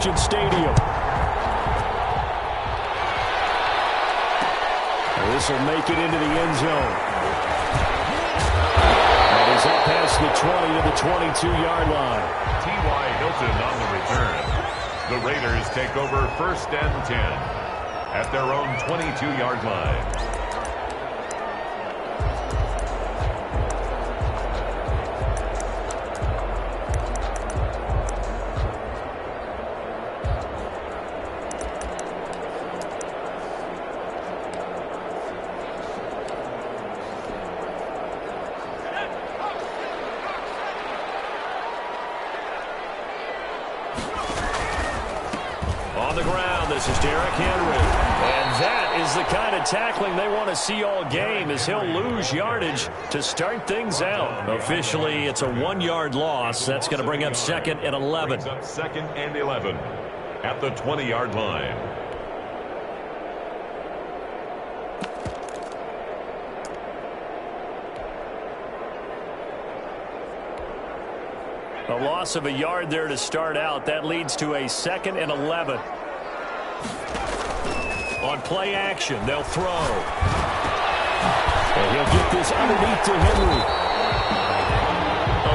Stadium. This will make it into the end zone. And he's up past the 20 to the 22-yard line. T.Y. Hilton on the return. The Raiders take over 1st and 10 at their own 22-yard line. On the ground, this is Derrick Henry. And that is the kind of tackling they want to see all game, as he'll lose yardage to start things out. Officially, it's a 1-yard loss. That's going to bring up 2nd and 11. Brings up 2nd and 11 at the 20-yard line. A loss of a yard there to start out. That leads to a 2nd and 11. On play action, they'll throw. And he'll get this underneath to Henry.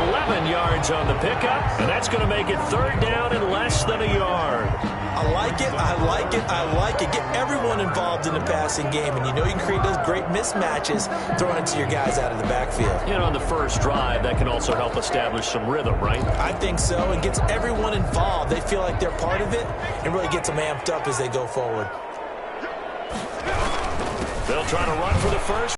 11 yards on the pickup, and that's going to make it 3rd down and less than a yard. I like it, I like it, I like it. Get everyone involved in the passing game, and you know you can create those great mismatches throwing it to your guys out of the backfield. You know, on the first drive, that can also help establish some rhythm, right? I think so. It gets everyone involved. They feel like they're part of it, and really gets them amped up as they go forward. They'll try to run for the first.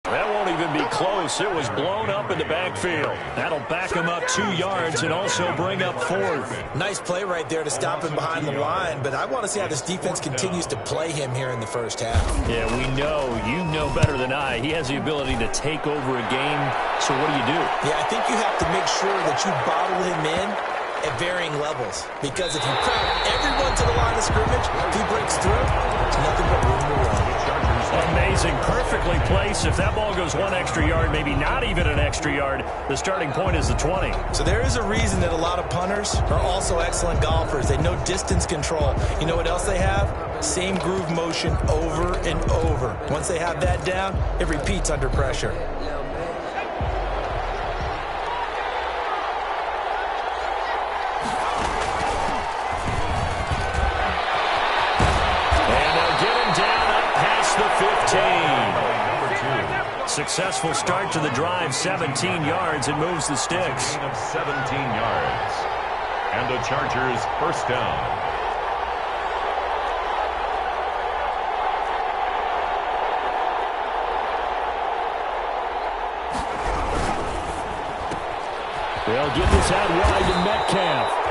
That won't even be close. It was blown up in the backfield. That'll back him up 2 yards and also bring up 4th. Nice play right there to stop him behind the line, but I want to see how this defense continues to play him here in the first half. Yeah, we know. You know better than I. He has the ability to take over a game, so what do? Yeah, I think you have to make sure that you bottle him in at varying levels, because if you crowd everyone to the line of scrimmage, if he breaks through, it's nothing but room to run. Amazing. Perfectly placed. If that ball goes 1 extra yard, maybe not even an extra yard, the starting point is the 20. So there is a reason that a lot of punters are also excellent golfers. They know distance control. You know what else they have? Same groove motion over and over. Once they have that down, it repeats under pressure. The 15. Successful start to the drive, 17 yards, and moves the sticks. Of 17 yards. And the Chargers 1st down. They'll get this out wide to Metcalf.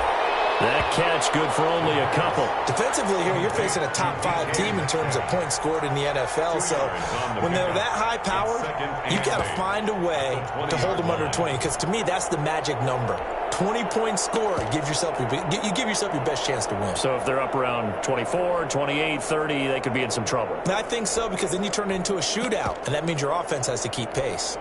That catch good for only a couple. Defensively here, you're facing a top 5 team in terms of points scored in the NFL. So when they're that high powered, you got to find a way to hold them under 20. Because to me, that's the magic number. 20-point score, you give yourself your best chance to win. So if they're up around 24, 28, 30, they could be in some trouble. And I think so, because then you turn it into a shootout, and that means your offense has to keep pace.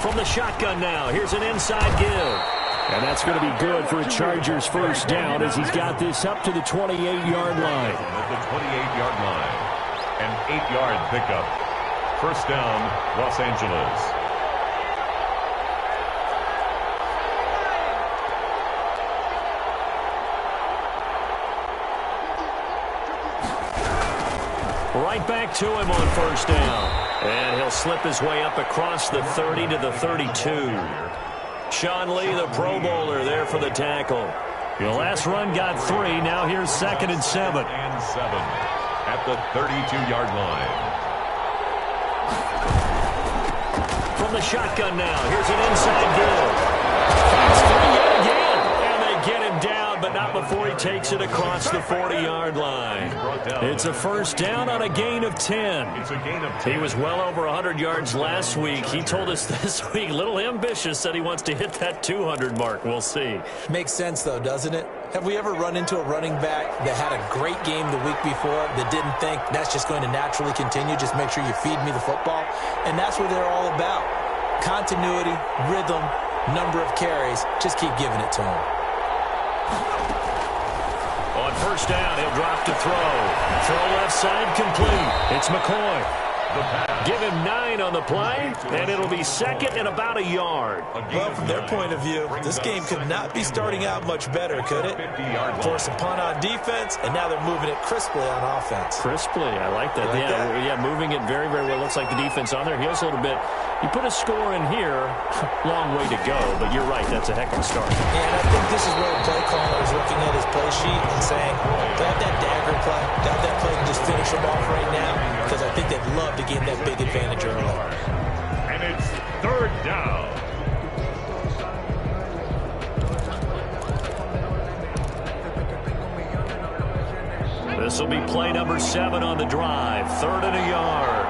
From the shotgun now, here's an inside give. And that's going to be good for a Chargers 1st down, as he's got this up to the 28-yard line. At the 28-yard line. An 8-yard pickup. 1st down, Los Angeles. Right back to him on 1st down. And he'll slip his way up across the 30 to the 32. Sean Lee, the Pro Bowler, there for the tackle. The last run got 3. Now here's 2nd and 7. And 7 at the 32-yard line. From the shotgun now, here's an inside give. That's 3 yet again. And they get him down, but not before he takes it across the 40-yard line. It's a first down on a gain of 10. He was well over 100 yards last week. He told us this week, a little ambitious, said he wants to hit that 200 mark. We'll see. Makes sense, though, doesn't it? Have we ever run into a running back that had a great game the week before that didn't think that's just going to naturally continue? Just make sure you feed me the football. And that's what they're all about. Continuity, rhythm, number of carries. Just keep giving it to him. On first down, he'll drop to throw. Throw left side complete. It's McCoy. Give him 9 on the play, and it'll be second and about a yard. Well, from their point of view, this game could not be starting out much better, could it? Force a punt on defense, and now they're moving it crisply on offense. Crisply, I like that. Yeah, moving it very, very well. Looks like the defense on their heels a little bit. You put a score in here, long way to go, but you're right, that's a heck of a start. Yeah, and I think this is where the play caller is looking at his play sheet and saying, do I have that dagger play? Do I have that play to just finish them off right now? Because I think they'd love to gain that big advantage early. And it's third down. This will be play number 7 on the drive. 3rd and a yard.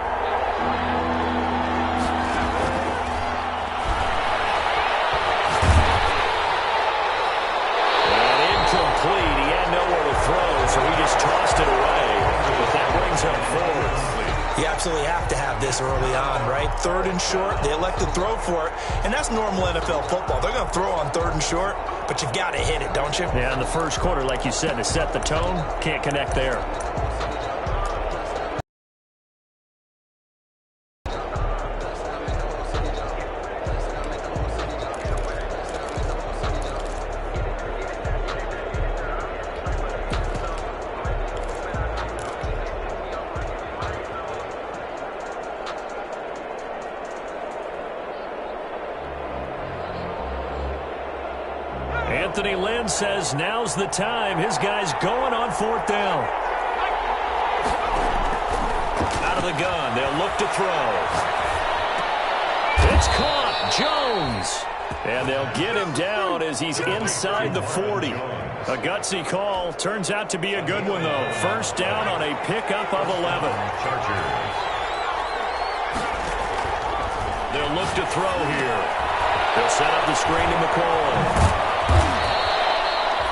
Incomplete. He had nowhere to throw, so he just tossed it away. But that brings up 4th. You absolutely have to have this early on, right? 3rd and short, they elect to throw for it, and that's normal NFL football. They're going to throw on 3rd and short, but you've got to hit it, don't you? Yeah, in the first quarter, like you said, to set the tone, can't connect there. Anthony Lynn says now's the time. His guy's going on 4th down. Out of the gun. They'll look to throw. It's caught. Jones. And they'll get him down as he's inside the 40. A gutsy call. Turns out to be a good one, though. First down on a pickup of 11. They'll look to throw here. They'll set up the screen to McCoy.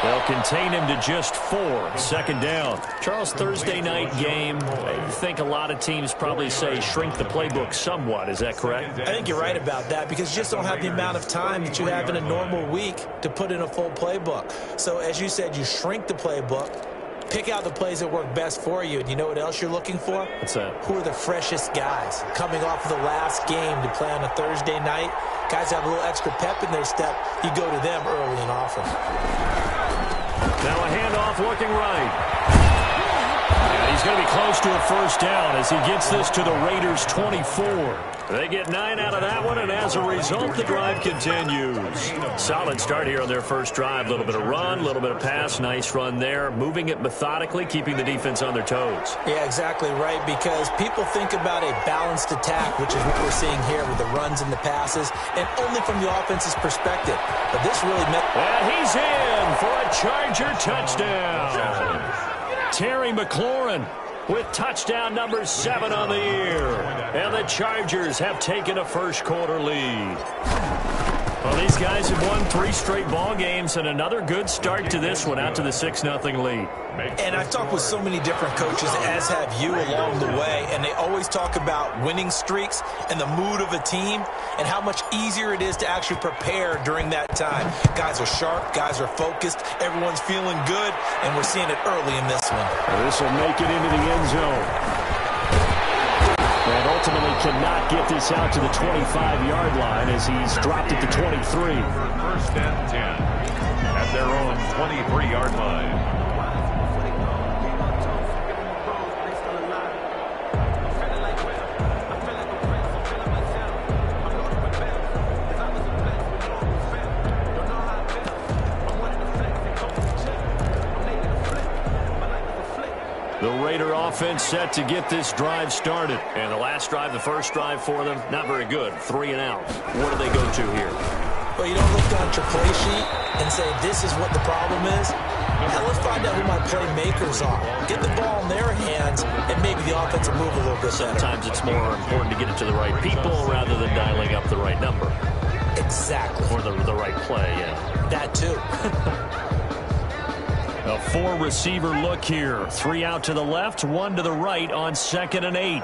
They'll contain him to just 4. 2nd down. Charles, Thursday night game, I think a lot of teams probably say shrink the playbook somewhat. Is that correct? I think you're right about that because you just don't have the amount of time that you have in a normal week to put in a full playbook. So as you said, you shrink the playbook, pick out the plays that work best for you, and you know what else you're looking for? What's that? Who are the freshest guys coming off of the last game to play on a Thursday night? Guys have a little extra pep in their step. You go to them early and often. Now a handoff looking right. And he's going to be close to a first down as he gets this to the Raiders' 24. They get 9 out of that one, and as a result, the drive continues. Solid start here on their first drive. A little bit of run, a little bit of pass. Nice run there. Moving it methodically, keeping the defense on their toes. Yeah, exactly right, because people think about a balanced attack, which is what we're seeing here with the runs and the passes, and only from the offense's perspective. But this really meant... And he's in for a Charger touchdown. Terry McLaurin with touchdown number 7 on the year. And the Chargers have taken a first-quarter lead. Well, these guys have won 3 straight ball games, and another good start to this one out to the 6-0 lead. And I've talked with so many different coaches, as have you along the way, and they always talk about winning streaks and the mood of a team and how much easier it is to actually prepare during that time. Guys are sharp, guys are focused, everyone's feeling good, and we're seeing it early in this one. This will make it into the end zone. And ultimately cannot get this out to the 25-yard line as he's dropped it to 23. First and 10 at their own 23-yard line. The Raider offense set to get this drive started. And the last drive, the first drive for them, not very good. 3 and out. What do they go to here? Well, you don't look down at your play sheet and say this is what the problem is. Now let's find out who my playmakers are. Get the ball in their hands, and maybe the offense will move a little bit better. Sometimes it's more important to get it to the right people rather than dialing up the right number. Exactly. Or the right play, yeah. That too. A 4-receiver look here. 3 out to the left, 1 to the right on 2nd and 8.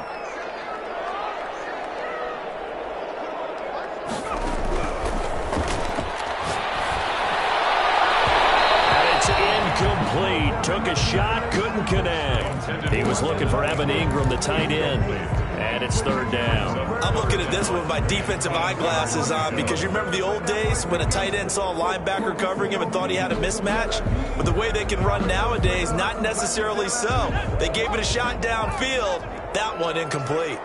Incomplete. Took a shot, couldn't connect. He was looking for Evan Ingram, the tight end, and it's 3rd down. I'm looking at this one with my defensive eyeglasses on because you remember the old days when a tight end saw a linebacker covering him and thought he had a mismatch? But the way they can run nowadays, not necessarily so. They gave it a shot downfield. That one incomplete.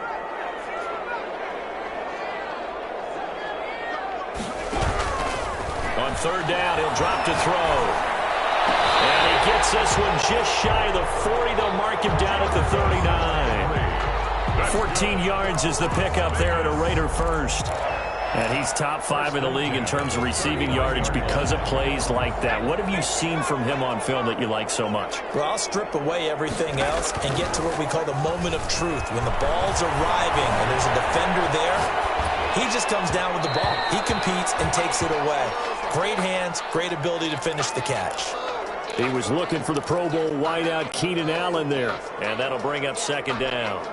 On 3rd down, he'll drop to throw. And he gets this one just shy of the 40. They'll mark him down at the 39. 14 yards is the pickup there at a Raider first. And he's top 5 in the league in terms of receiving yardage because of plays like that. What have you seen from him on film that you like so much? Well, I'll strip away everything else and get to what we call the moment of truth. When the ball's arriving and there's a defender there, he just comes down with the ball. He competes and takes it away. Great hands, great ability to finish the catch. He was looking for the Pro Bowl wideout Keenan Allen there, and that'll bring up 2nd down.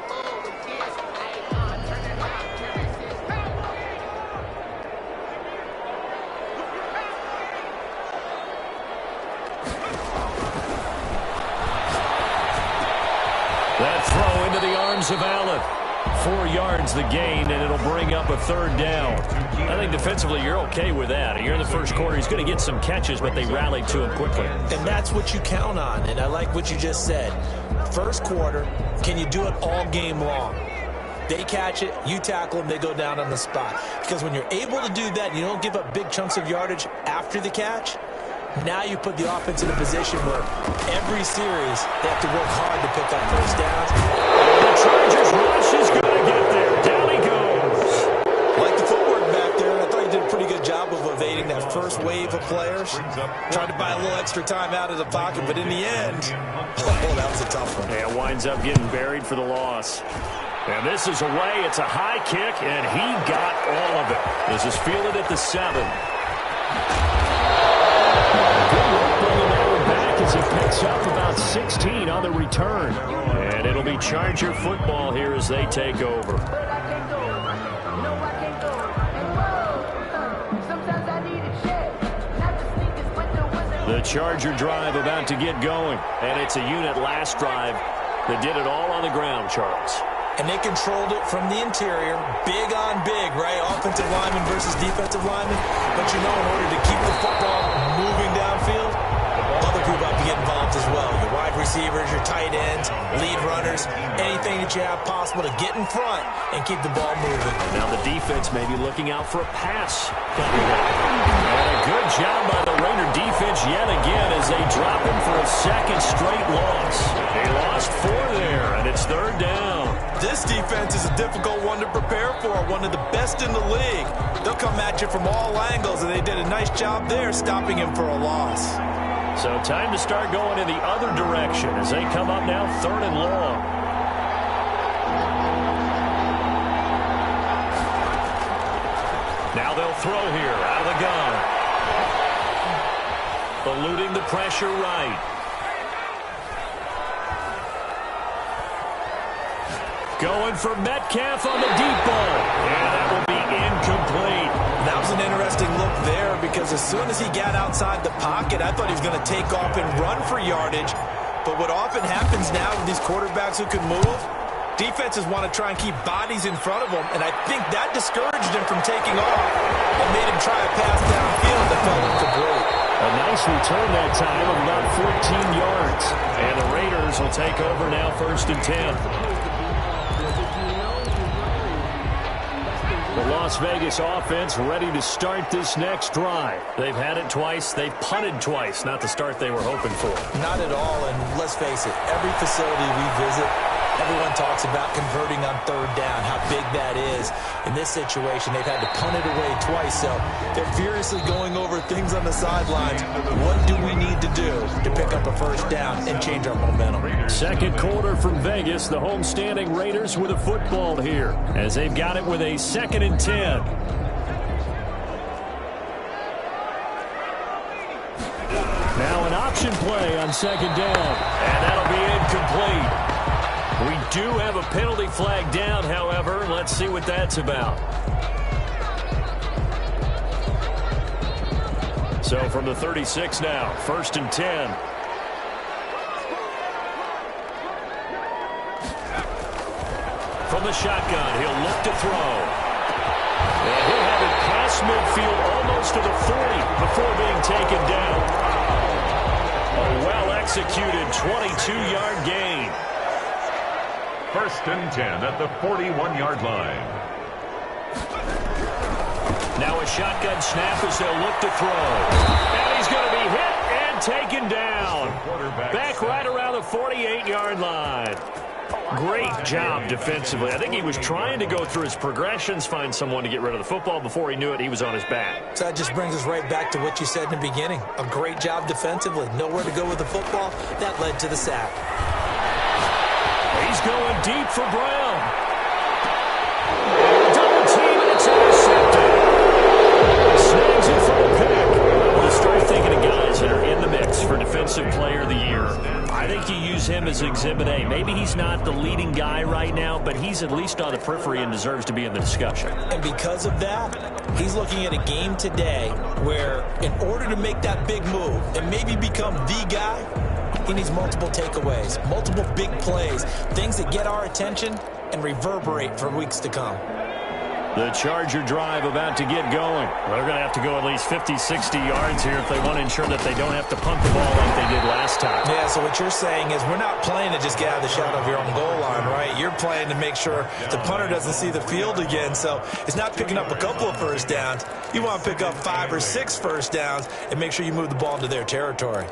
That throw into the arms of Allen. 4 yards the gain, and it'll bring up a 3rd down. I think defensively you're okay with that. Here in the first quarter, he's going to get some catches, but they rallied to him quickly. And that's what you count on, and I like what you just said. First quarter, can you do it all game long? They catch it, you tackle them, they go down on the spot. Because when you're able to do that, you don't give up big chunks of yardage after the catch. Now you put the offense in a position where every series they have to work hard to pick up first downs. The Chargers rush is going to get there. Down he goes. Like the footwork back there, I thought he did a pretty good job of evading that first wave of players. Tried to buy a little extra time out of the pocket, but in the end, oh, that was a tough one. Yeah, winds up getting buried for the loss. And this is away. It's a high kick, and he got all of it. This is fielded at the 7. As he picks up about 16 on the return. And it'll be Charger football here as they take over. The Charger drive about to get going. And it's a unit last drive that did it all on the ground, Charles. And they controlled it from the interior. Big on big, right? Offensive lineman versus defensive lineman. But you know, in order to keep the football moving downfield, other people have to get involved as well. Your wide receivers, your tight ends, lead runners, anything that you have possible to get in front and keep the ball moving. Now the defense may be looking out for a pass. And a good job by the Raider defense yet again as they drop him for a 2nd straight loss. They lost 4 there, and it's 3rd down. This defense is a difficult one to prepare for, one of the best in the league. They'll come at you from all angles, and they did a nice job there stopping him for a loss. So time to start going in the other direction as they come up now 3rd and long. Now they'll throw here out of the gun. Eluding the pressure right. Going for Metcalf on the deep ball. And that will be incomplete. That was an interesting look there because as soon as he got outside the pocket, I thought he was going to take off and run for yardage. But what often happens now with these quarterbacks who can move, defenses want to try and keep bodies in front of them, and I think that discouraged him from taking off and made him try a pass downfield that fell incomplete. A nice return that time of about 14 yards. And the Raiders will take over now 1st and 10. The Las Vegas offense ready to start this next drive. They've had it twice. They've punted twice. Not the start they were hoping for. Not at all, and let's face it, every facility we visit, Everyone talks about converting on third down, how big that is. In this situation, they've had to punt it away twice, so they're furiously going over things on the sidelines. What do we need to do to pick up a first down and change our momentum? Second quarter from Vegas, the homestanding Raiders with a football here, as they've got it with a 2nd and 10. Now an option play on 2nd down, and that'll be incomplete. We do have a penalty flag down, however. Let's see what that's about. So from the 36 now, 1st and 10. From the shotgun, he'll look to throw. And he'll have it past midfield almost to the 40 before being taken down. A well-executed 22-yard gain. 1st and 10 at the 41-yard line. Now a shotgun snap as they'll look to throw. And he's going to be hit and taken down. Back right around the 48-yard line. Great job defensively. I think he was trying to go through his progressions, find someone to get rid of the football. Before he knew it, he was on his back. So that just brings us right back to what you said in the beginning. A great job defensively. Nowhere to go with the football. That led to the sack. He's going deep for Brown. Double team, and it's intercepted. Snags it for a pick. We'll start thinking of guys that are in the mix for Defensive Player of the Year. I think you use him as Exhibit A. Maybe he's not the leading guy right now, but he's at least on the periphery and deserves to be in the discussion. And because of that, he's looking at a game today where in order to make that big move and maybe become the guy, he needs multiple takeaways, multiple big plays, things that get our attention and reverberate for weeks to come. The Charger drive about to get going. They're going to have to go at least 50, 60 yards here if they want to ensure that they don't have to punt the ball like they did last time. Yeah, so what you're saying is we're not playing to just get out of the shadow of your own goal line, right? You're playing to make sure the punter doesn't see the field again. So it's not picking up a couple of first downs. You want to pick up 5 or 6 first downs and make sure you move the ball into their territory.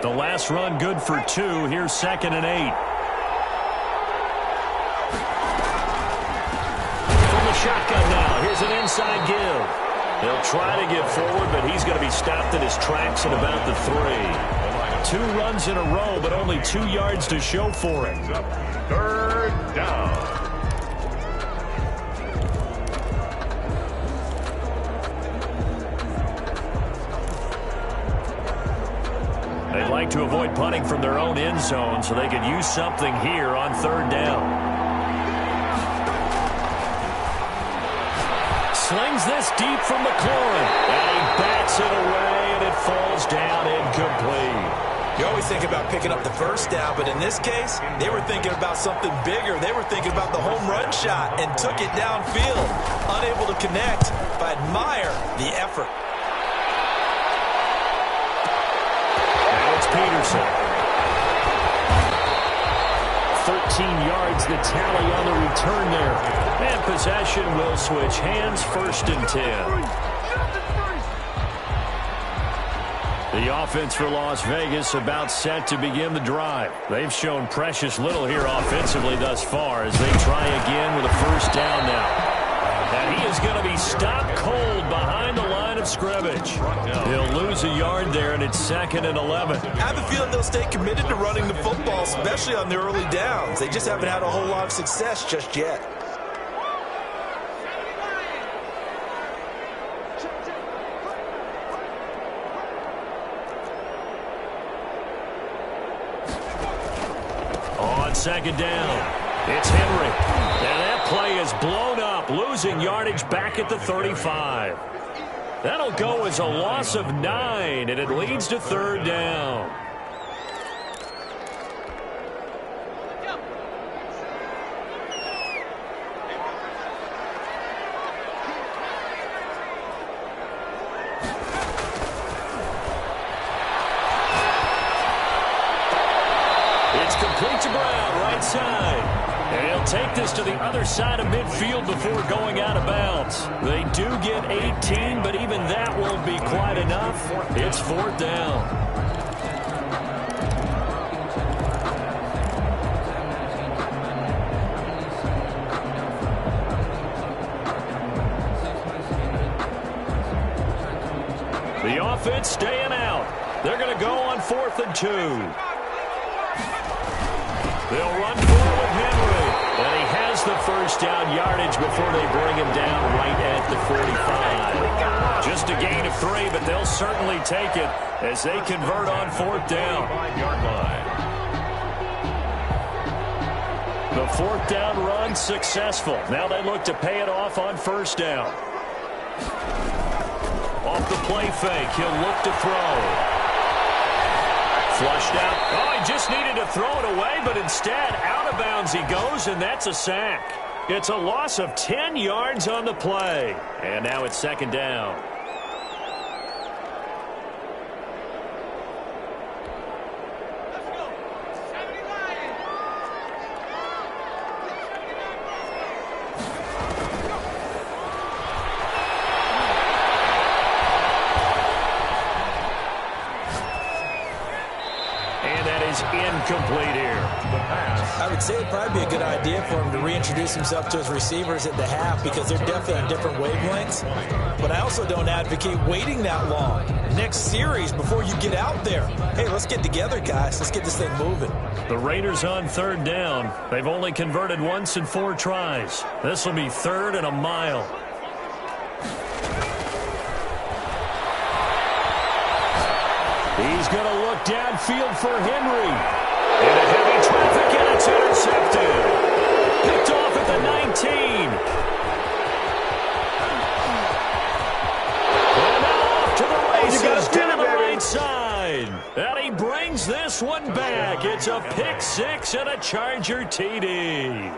The last run good for 2. Here's 2nd and 8. From the shotgun now. Here's an inside give. He'll try to get forward, but he's going to be stopped in his tracks at about the 3. 2 runs in a row, but only 2 yards to show for it. 3rd down. They'd like to avoid punting from their own end zone so they could use something here on 3rd down. Slings this deep from McLaurin. And he bats it away, and it falls down incomplete. You always think about picking up the first down, but in this case, they were thinking about something bigger. They were thinking about the home run shot and took it downfield. Unable to connect, but I admire the effort. Peterson. 13 yards, the tally on the return there. And possession will switch hands, 1st and 10. The offense for Las Vegas about set to begin the drive. They've shown precious little here offensively thus far as they try again with a first down now. And he is going to be stopped cold behind the line of scrimmage. He'll lose a yard there, and it's 2nd and 11. I have a feeling they'll stay committed to running the football, especially on their early downs. They just haven't had a whole lot of success just yet. On 2nd down, it's Henry. And that play is blown up, losing yardage back at the 35. That'll go as a loss of 9, and it leads to 3rd down. It's complete to Brown, right side. And he'll take this to the other side of midfield before going out of bounds. They do get 18, but even that won't be quite enough. It's 4th down. The offense staying out. They're going to go on 4th and 2. They'll run forward with Henry. And he has the first down yardage before they bring him down right at the 45. Just a gain of 3, but they'll certainly take it as they convert on 4th down. The 4th down run successful. Now they look to pay it off on 1st down. Off the play fake, he'll look to throw. Flushed out. Oh, he just needed to throw it away, but instead, out of bounds he goes, and that's a sack. It's a loss of 10 yards on the play. And now it's 2nd down. Incomplete here. I would say it'd probably be a good idea for him to reintroduce himself to his receivers at the half because they're definitely on different wavelengths. But I also don't advocate waiting that long. Next series before you get out there. Hey, let's get together, guys. Let's get this thing moving. The Raiders on 3rd down. They've only converted once in 4 tries. This will be 3rd and a mile. He's going to look downfield for Henry. In a heavy traffic, and it's intercepted. Picked off at the 19. And now off to the races down the right side. And he brings this one back. It's a pick 6 and a Charger TD.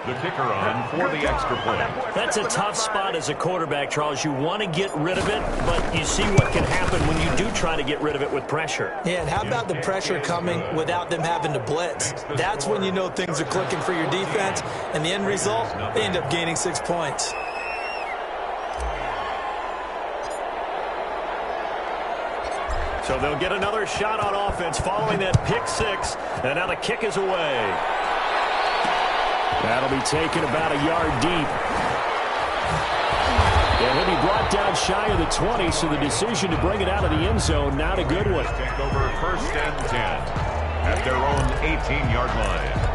The kicker on for the extra point. That's a tough spot as a quarterback, Charles. You want to get rid of it, but you see what can happen when you do try to get rid of it with pressure. Yeah, and how about the pressure coming without them having to blitz? That's when you know things are clicking for your defense, and the end result, they end up gaining 6 points. So they'll get another shot on offense following that pick 6, and now the kick is away. That'll be taken about a yard deep. And he'll be brought down shy of the 20, so the decision to bring it out of the end zone, not a good one. Take over 1st and 10 at their own 18-yard line.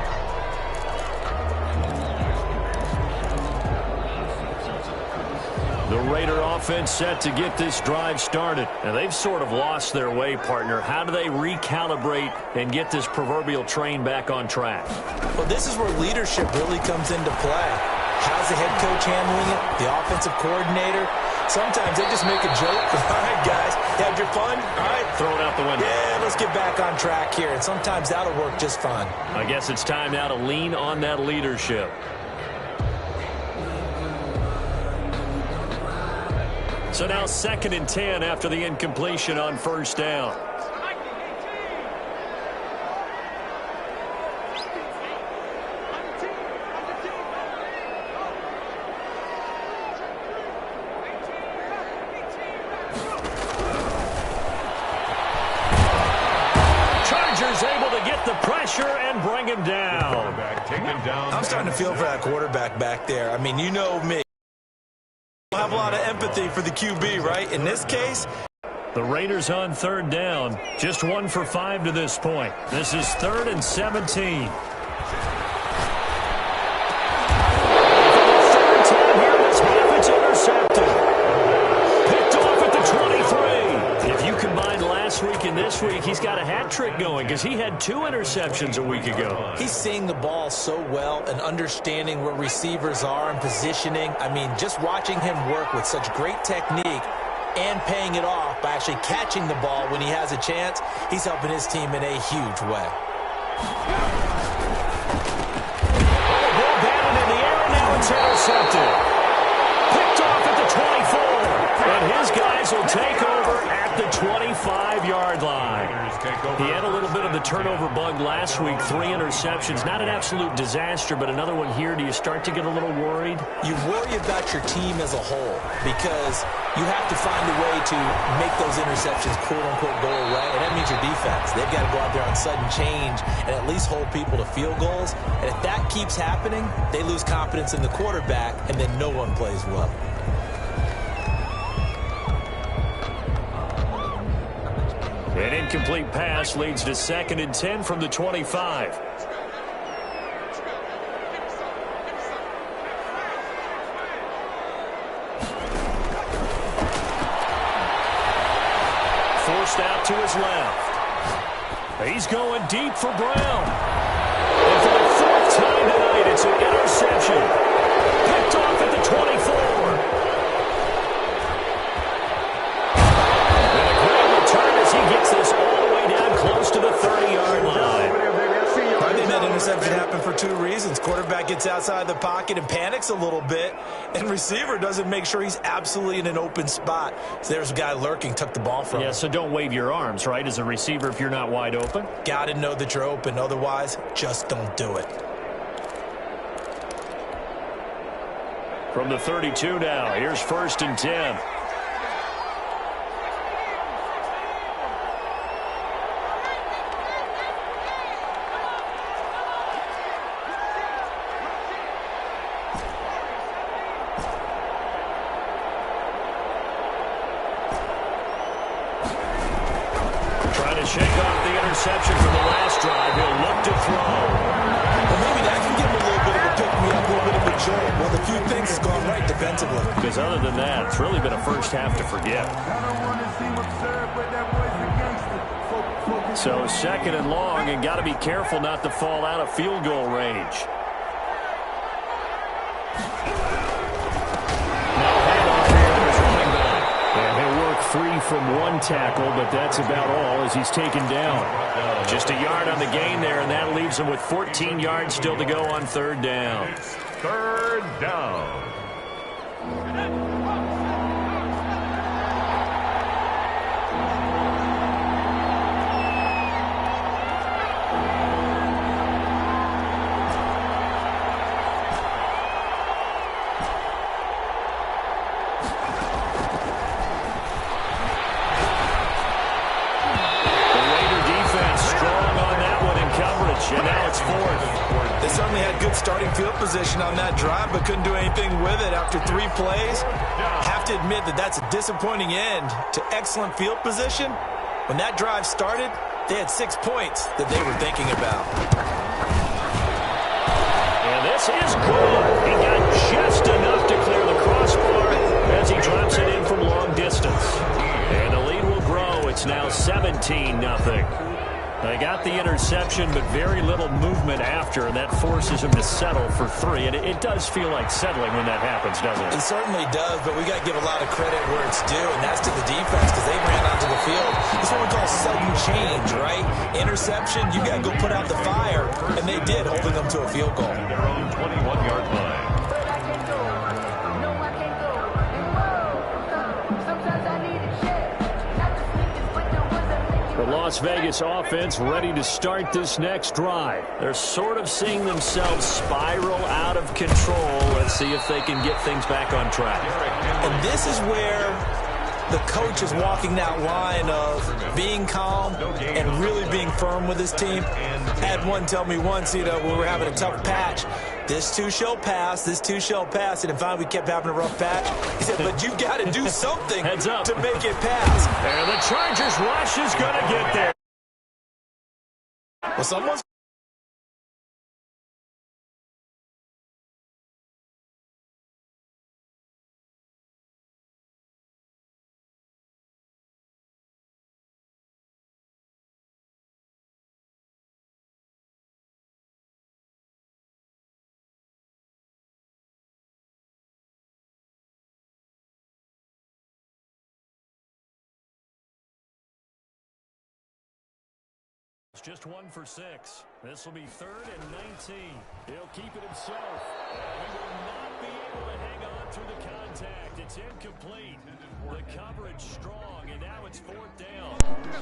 The Raider offense set to get this drive started. And they've sort of lost their way, partner. How do they recalibrate and get this proverbial train back on track? Well, this is where leadership really comes into play. How's the head coach handling it? The offensive coordinator? Sometimes they just make a joke. All right, guys, you had your fun? All right. Throw it out the window. Yeah, let's get back on track here. And sometimes that'll work just fine. I guess it's time now to lean on that leadership. So now 2nd and 10 after the incompletion on 1st down. Chargers able to get the pressure and bring him down. I'm starting to feel for that quarterback back there. I mean, you know me. I have a lot of empathy for the QB, right? In this case, the Raiders on 3rd down. Just 1 for 5 to this point. This is 3rd and 17. It's intercepted. Picked off at the 23. If you combine last week and this week, he's got a hat trick going because he had 2 interceptions a week ago. He's seeing the ball so well and understanding where receivers are and positioning. I mean, just watching him work with such great technique and paying it off by actually catching the ball when he has a chance, he's helping his team in a huge way. Ball batted in the air, and now it's intercepted. Picked off at the 24. And his guys will take over at the 25-yard line. He had a little bit of the turnover bug last week. 3 interceptions. Not an absolute disaster, but another one here. Do you start to get a little worried? You worry about your team as a whole because you have to find a way to make those interceptions, quote-unquote, go away. And that means your defense. They've got to go out there on sudden change and at least hold people to field goals. And if that keeps happening, they lose confidence in the quarterback, and then no one plays well. An incomplete pass leads to 2nd and 10 from the 25. Forced out to his left. He's going deep for Brown. And for the 4th time tonight, it's an interception. Picked off at the 24. He gets this all the way down close to the 30-yard line. I think that interception happened for 2 reasons. Quarterback gets outside the pocket and panics a little bit, and receiver doesn't make sure he's absolutely in an open spot. So there's a guy lurking, took the ball from him. Yeah, so don't wave your arms, right, as a receiver if you're not wide open. Got to know that you're open. Otherwise, just don't do it. From the 32 now, here's 1st and 10. Shake off the interception from the last drive. He'll look to throw. Well, maybe that can give him a little bit of a pick-me-up, a little bit of a jolt. Well, the few things has gone right defensively. Because other than that, it's really been a first half to forget. So 2nd and long, and got to be careful not to fall out of field goal range. Free from 1 tackle, but that's about all as he's taken down. Just a yard on the gain there, and that leaves him with 14 yards still to go on 3rd down. 3rd down. And now it's 4th. They certainly had good starting field position on that drive, but couldn't do anything with it after 3 plays. Have to admit that that's a disappointing end to excellent field position. When that drive started, they had 6 points that they were thinking about. And this is good. He got just enough to clear the crossbar as he drops it in from long distance. And the lead will grow. It's now 17-0. They got the interception, but very little movement after, and that forces him to settle for 3. And it does feel like settling when that happens, doesn't it? It certainly does, but we got to give a lot of credit where it's due, and that's to the defense because they ran onto the field. This is what we call sudden change, right? Interception, you got to go put out the fire, and they did, holding them to a field goal. Their own 21-yard line. The Las Vegas offense ready to start this next drive. They're sort of seeing themselves spiral out of control. Let's see if they can get things back on track. And this is where the coach is walking that line of being calm and really being firm with his team. Had one tell me once, when we were having a tough patch, this too shall pass, this too shall pass. And finally we kept having a rough patch. He said, but you got to do something to make it pass. And the Chargers rush is going to get there. Well, someone's just 1 for 6. This will be 3rd and 19. He'll keep it himself. He will not be able to hang on through the contact. It's It's incomplete. The coverage strong, and now it's 4th down.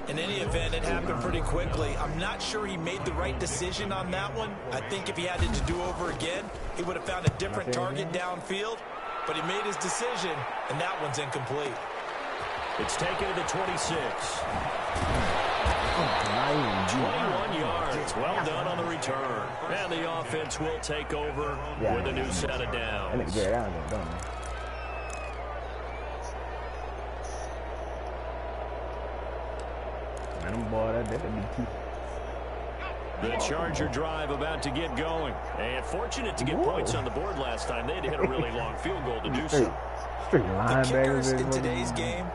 In any event, it happened pretty quickly. I'm not sure he made the right decision on that one. I think if he had it to do over again, he would have found a different target downfield. But he made his decision, and that one's incomplete. It's taken to the 26. 21 yards. Well done on the return. And the offense will take over with a new set of downs. The Charger drive about to get going. And fortunate to get points on the board last time. They had to hit a really long field goal to do so. The kickers in today's game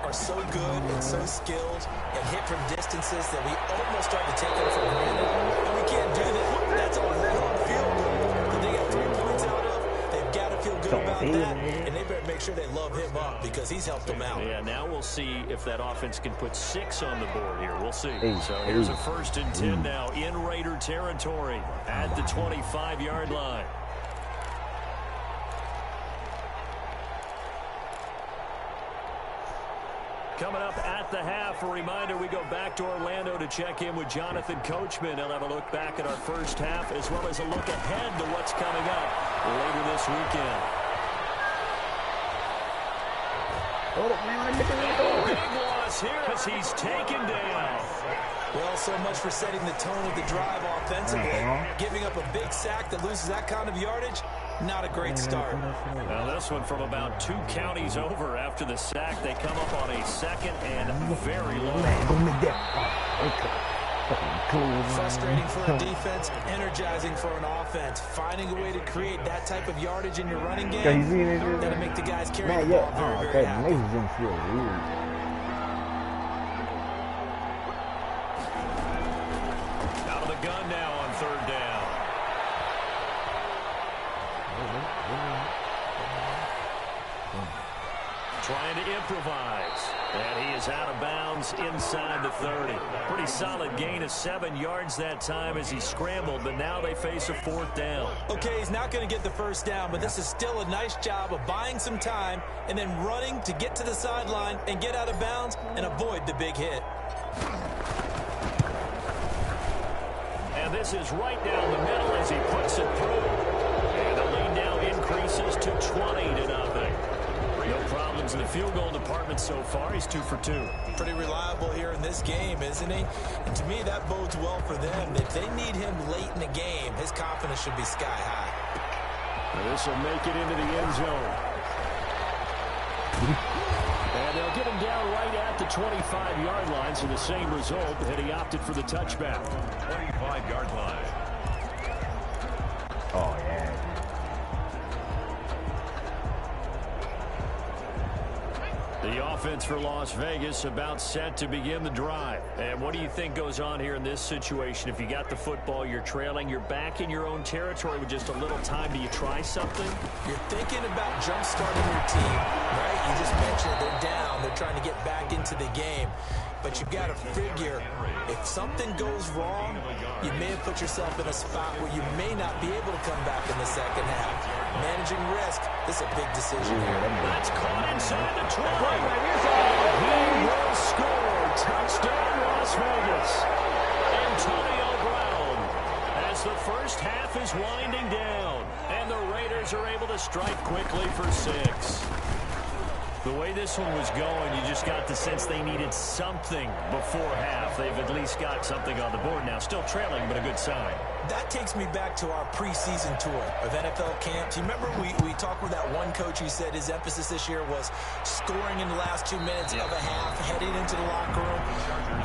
are so good and so skilled and hit from distances that we almost start to take them for granted. And we can't do that. That's a long field goal that they got 3 points out of. They've got to feel good about that. And they better make sure they love him up because he's helped them out. Yeah, now we'll see if that offense can put 6 on the board here. We'll see. So here's a 1st and 10 now in Raider territory at the 25-yard line. Coming up at the half, a reminder, we go back to Orlando to check in with Jonathan Coachman. He'll have a look back at our first half as well as a look ahead to what's coming up later this weekend. Big loss here as he's taken down. Well, so much for setting the tone of the drive offensively. Giving up a big sack that loses that kind of yardage, not a great start. Now this one from about 2 counties over after the sack. They come up on a 2nd and very long. Frustrating for a defense, energizing for an offense. Finding a way to create that type of yardage in your running game, that'll make the guys carry the ball very, very happy. Out of the gun now on 3rd down. Trying to improvise. And he is out of bounds inside the 30. Pretty solid gain of 7 yards that time as he scrambled, but now they face a 4th down. Okay, he's not going to get the 1st down, but this is still a nice job of buying some time and then running to get to the sideline and get out of bounds and avoid the big hit. And this is right down the middle as he puts it through. And the lead now increases to 20-0. No problems in the field goal department so far. He's 2 for 2. Pretty reliable here in this game, isn't he? And to me, that bodes well for them. If they need him late in the game, his confidence should be sky high. Now this will make it into the end zone. And they'll get him down right at the 25-yard line, so the same result, and he opted for the touchback. 25-yard line. Oh, yeah. The offense for Las Vegas about set to begin the drive. And what do you think goes on here in this situation? If you got the football, you're trailing, you're back in your own territory with just a little time. Do you try something? You're thinking about jump-starting your team, right? You just mentioned they're down. They're trying to get back into the game. But you've got to figure, if something goes wrong, you may have put yourself in a spot where you may not be able to come back in the second half. Managing risk, this is a big decision here. That's caught inside the 20. He will score. Touchdown, Las Vegas. Antonio Brown, as the first half is winding down, and the Raiders are able to strike quickly for 6. The way this one was going, you just got the sense they needed something before half. They've at least got something on the board now. Still trailing, but a good sign. That takes me back to our preseason tour of NFL camps. You remember we talked with that one coach who said his emphasis this year was scoring in the last 2 minutes of a half, heading into the locker room.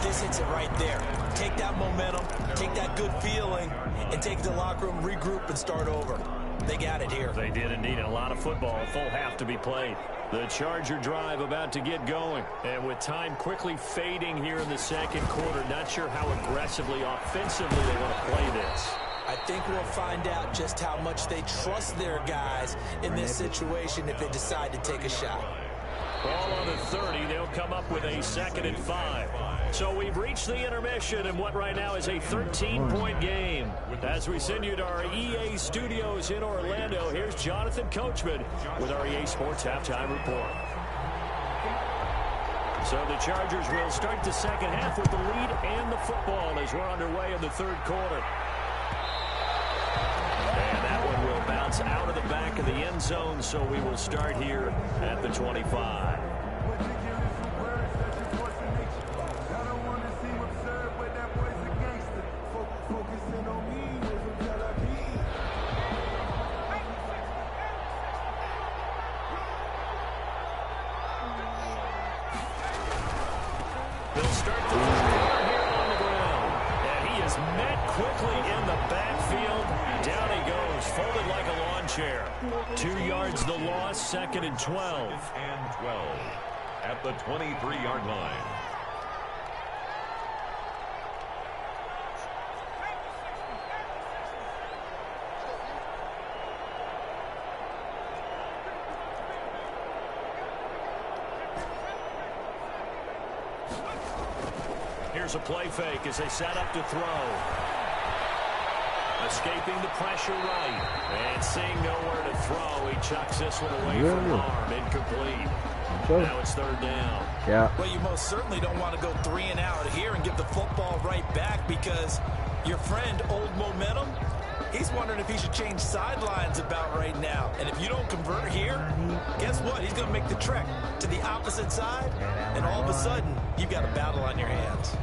This hits it right there. Take that momentum, take that good feeling, and take it to the locker room, regroup, and start over. They got it here. They did indeed. A lot of football, a full half to be played. The Charger drive about to get going. And with time quickly fading here in the second quarter, not sure how aggressively, offensively they want to play this. I think we'll find out just how much they trust their guys in this situation if they decide to take a shot. Ball on the 30. They'll come up with a 2nd and 5. So we've reached the intermission in what right now is a 13-point game. As we send you to our EA studios in Orlando, here's Jonathan Coachman with our EA Sports Halftime Report. So the Chargers will start the second half with the lead and the football as we're underway in the third quarter. And that one will bounce out of the back of the end zone, so we will start here at the 25. Quickly in the backfield. Down he goes, folded like a lawn chair. 2 yards the loss, second and 12. And 12 at the 23-yard line. Here's a play fake as they set up to throw. Escaping the pressure right. And seeing nowhere to throw, he chucks this one away from arm. Incomplete. Now it's third down. Yeah. Well, you most certainly don't want to go 3 and out here and give the football right back because your friend, Old Momentum, he's wondering if he should change sidelines about right now. And if you don't convert here, guess what? He's going to make the trek to the opposite side, and all of a sudden, you've got a battle on your hands.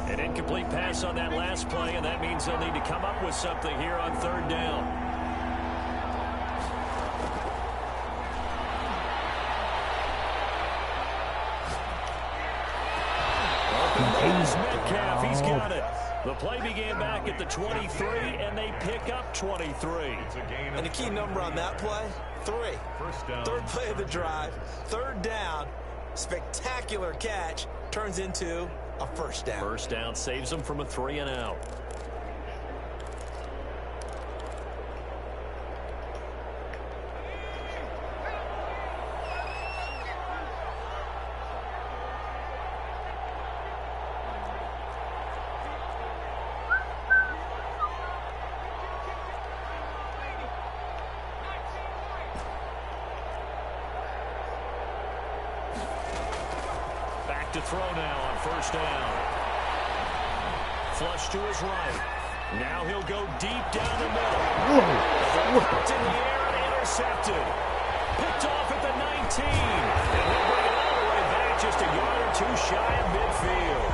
An incomplete pass on that last play, and that means they'll need to come up with something here on third down. Metcalf, he's got it. The play began back at the 23, and they pick up 23. And the key number on that play, 3. Third play of the drive, third down, spectacular catch, turns into a first down. First down saves them from a 3 and out. To throw now on first down. Flush to his right. Now he'll go deep down the middle. It's in the air and intercepted. Picked off at the 19. And he'll bring it all the way back just a yard or 2 shy of midfield.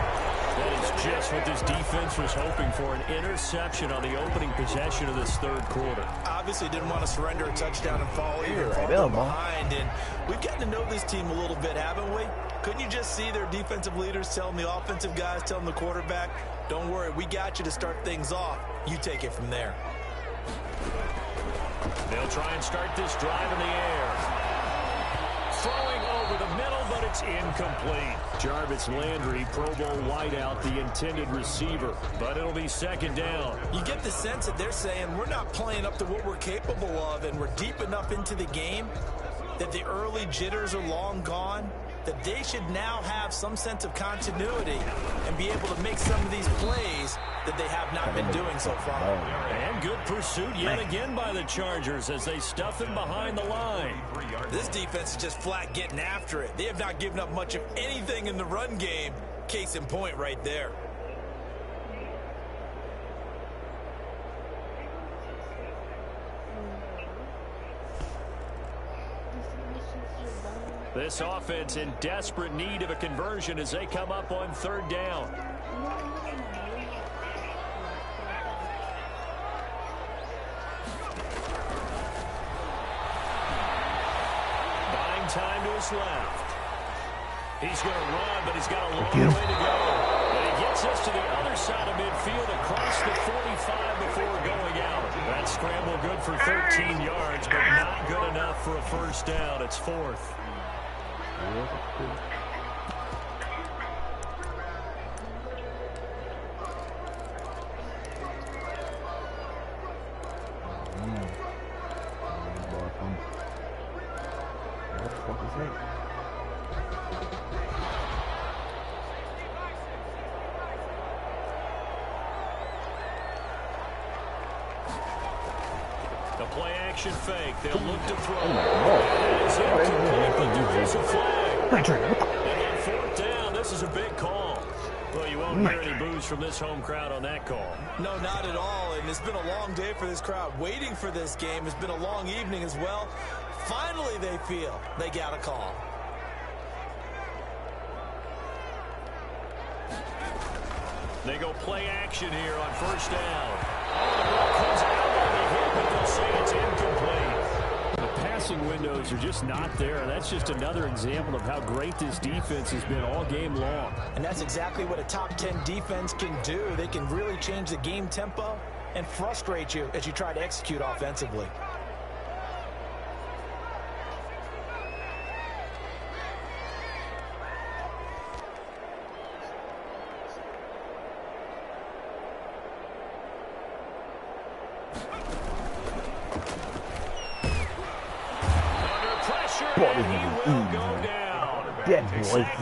That is just what this defense was hoping for, an interception on the opening possession of this third quarter. Obviously didn't want to surrender a touchdown and fall even farther behind. And we've gotten to know this team a little bit, haven't we? Couldn't you just see their defensive leaders telling the offensive guys, telling the quarterback, don't worry, we got you to start things off. You take it from there. They'll try and start this drive in the air. Throwing over the middle, but it's incomplete. Jarvis Landry, Pro Bowl wideout, the intended receiver, but it'll be second down. You get the sense that they're saying we're not playing up to what we're capable of, and we're deep enough into the game that the early jitters are long gone, that they should now have some sense of continuity and be able to make some of these plays that they have not been doing so far. And good pursuit yet again by the Chargers as they stuff him behind the line. This defense is just flat getting after it. They have not given up much of anything in the run game. Case in point right there. This offense in desperate need of a conversion as they come up on third down. Buying time to his left. He's going to run, but he's got a long way to go. And he gets us to the other side of midfield across the 45 before going out. That scramble good for 13 yards, but not good enough for a first down. It's fourth. The play action fake. They'll look to throw. That is incomplete, but there is a flag. And on fourth down, this is a big call. Well, you won't hear any boos from this home crowd on that call. No, not at all. And it's been a long day for this crowd. Waiting for this game. It's been a long evening as well. Finally, they feel they got a call. They go play action here on first down. The ball comes out on the hit, but they'll say it's incomplete. The passing windows are just not there. That's just another example of how great this defense has been all game long. And that's exactly what a top 10 defense can do. They can really change the game tempo and frustrate you as you try to execute offensively.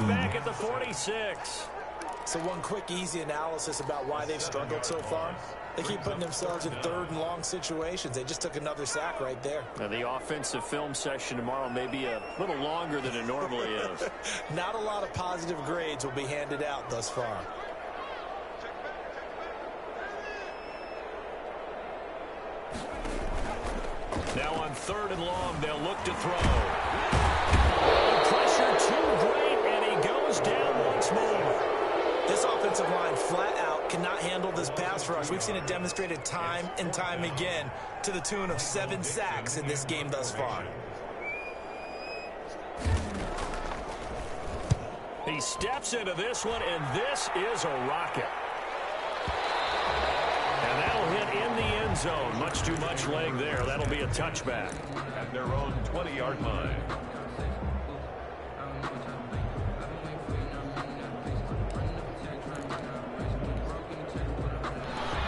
Back at the 46. So one quick, easy analysis about why they've struggled so far. They keep putting themselves in third and long situations. They just took another sack right there. Now, the offensive film session tomorrow may be a little longer than it normally is. Not a lot of positive grades will be handed out thus far. Now on third and long, they'll look to throw. Pressure too great, and he goes down once more. This offensive line flat out cannot handle this pass rush. We've seen it demonstrated time and time again to the tune of 7 sacks in this game thus far. He steps into this one, and this is a rocket. And that'll hit in the end zone. Much too much leg there. That'll be a touchback. At their own 20-yard line.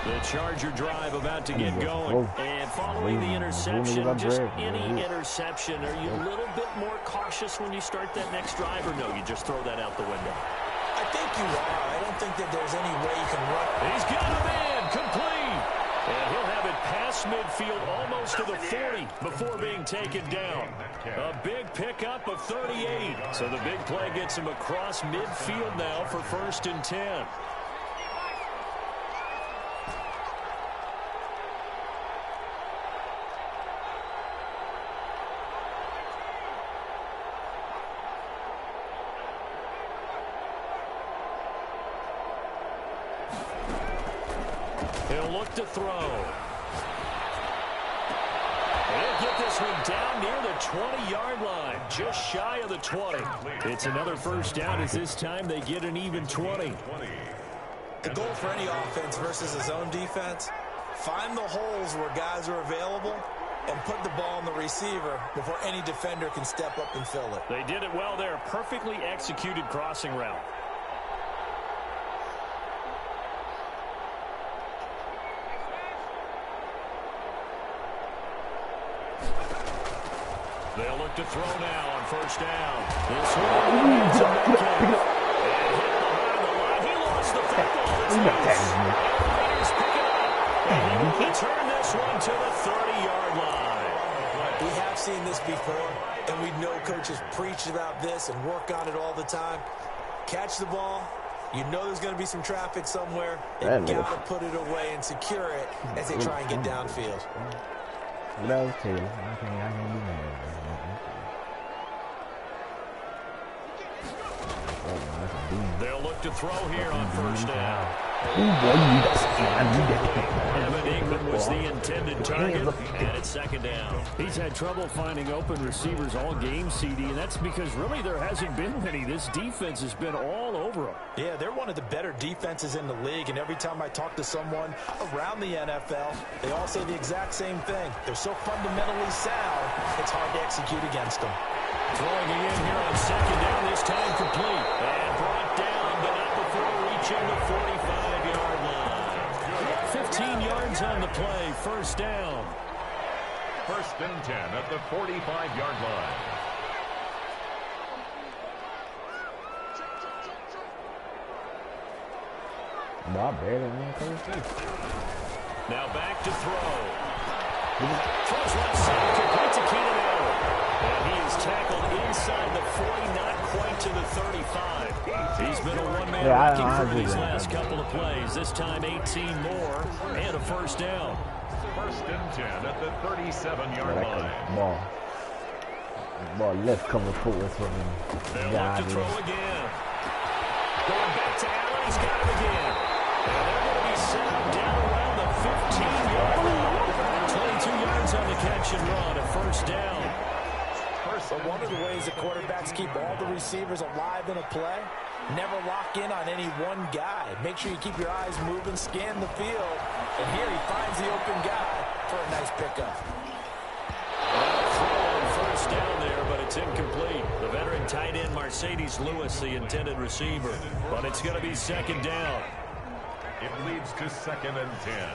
The Charger drive about to get going. And following the interception, just any interception, are you a little bit more cautious when you start that next drive, or no, you just throw that out the window? I think you are. I don't think that there's any way you can run. He's got him in, complete. And he'll have it past midfield almost to the 40 before being taken down. A big pickup of 38. So the big play gets him across midfield now for 1st and 10. He'll look to throw. He'll get this one down near the 20-yard line, just shy of the 20. It's another first down as this time they get an even 20. The goal for any offense versus a zone defense, find the holes where guys are available and put the ball in the receiver before any defender can step up and fill it. They did it well there. Perfectly executed crossing route. They'll look to throw now on first down. This one needs a Metcalf. And hit behind the line. He lost the football. It's loose. Raiders pick it up. And he will return this one to the 30-yard line. We have seen this before, and we know coaches preach about this and work on it all the time. Catch the ball. You know there's going to be some traffic somewhere. And got to put it away and secure it as they try and get downfield. They'll look to throw here on first down. Evan Ingram was the intended target, and it's second down. He's had trouble finding open receivers all game, CD, and that's because really there hasn't been many. This defense has been all over them. Yeah, they're one of the better defenses in the league, and every time I talk to someone around the NFL, they all say the exact same thing. They're so fundamentally sound, it's hard to execute against them. Throwing it in here on second down, this time complete. And brought down, but not before reaching the 45-yard line. 15 yards on the play, first down. 1st and 10 at the 45-yard line. Now back to throw. Throws left side, complete to Keenan Allen. And he is tackled inside the 40, not quite to the 35. He's been a one-man wrecking crew these last couple of plays. This time 18 more and a first down. First and 10 at the 37-yard line. Ball left coming forward from him. They'll look to throw again. Going back to Allen, he's got him again. And they're going to be set up down around the 15-yard line. 22 yards on the catch and run, a first down. But one of the ways the quarterbacks keep all the receivers alive in a play, never lock in on any one guy. Make sure you keep your eyes moving, scan the field. And here he finds the open guy for a nice pickup. Throw on first down there, but it's incomplete. The veteran tight end Mercedes Lewis, the intended receiver. But it's going to be second down. It leads to second and 10.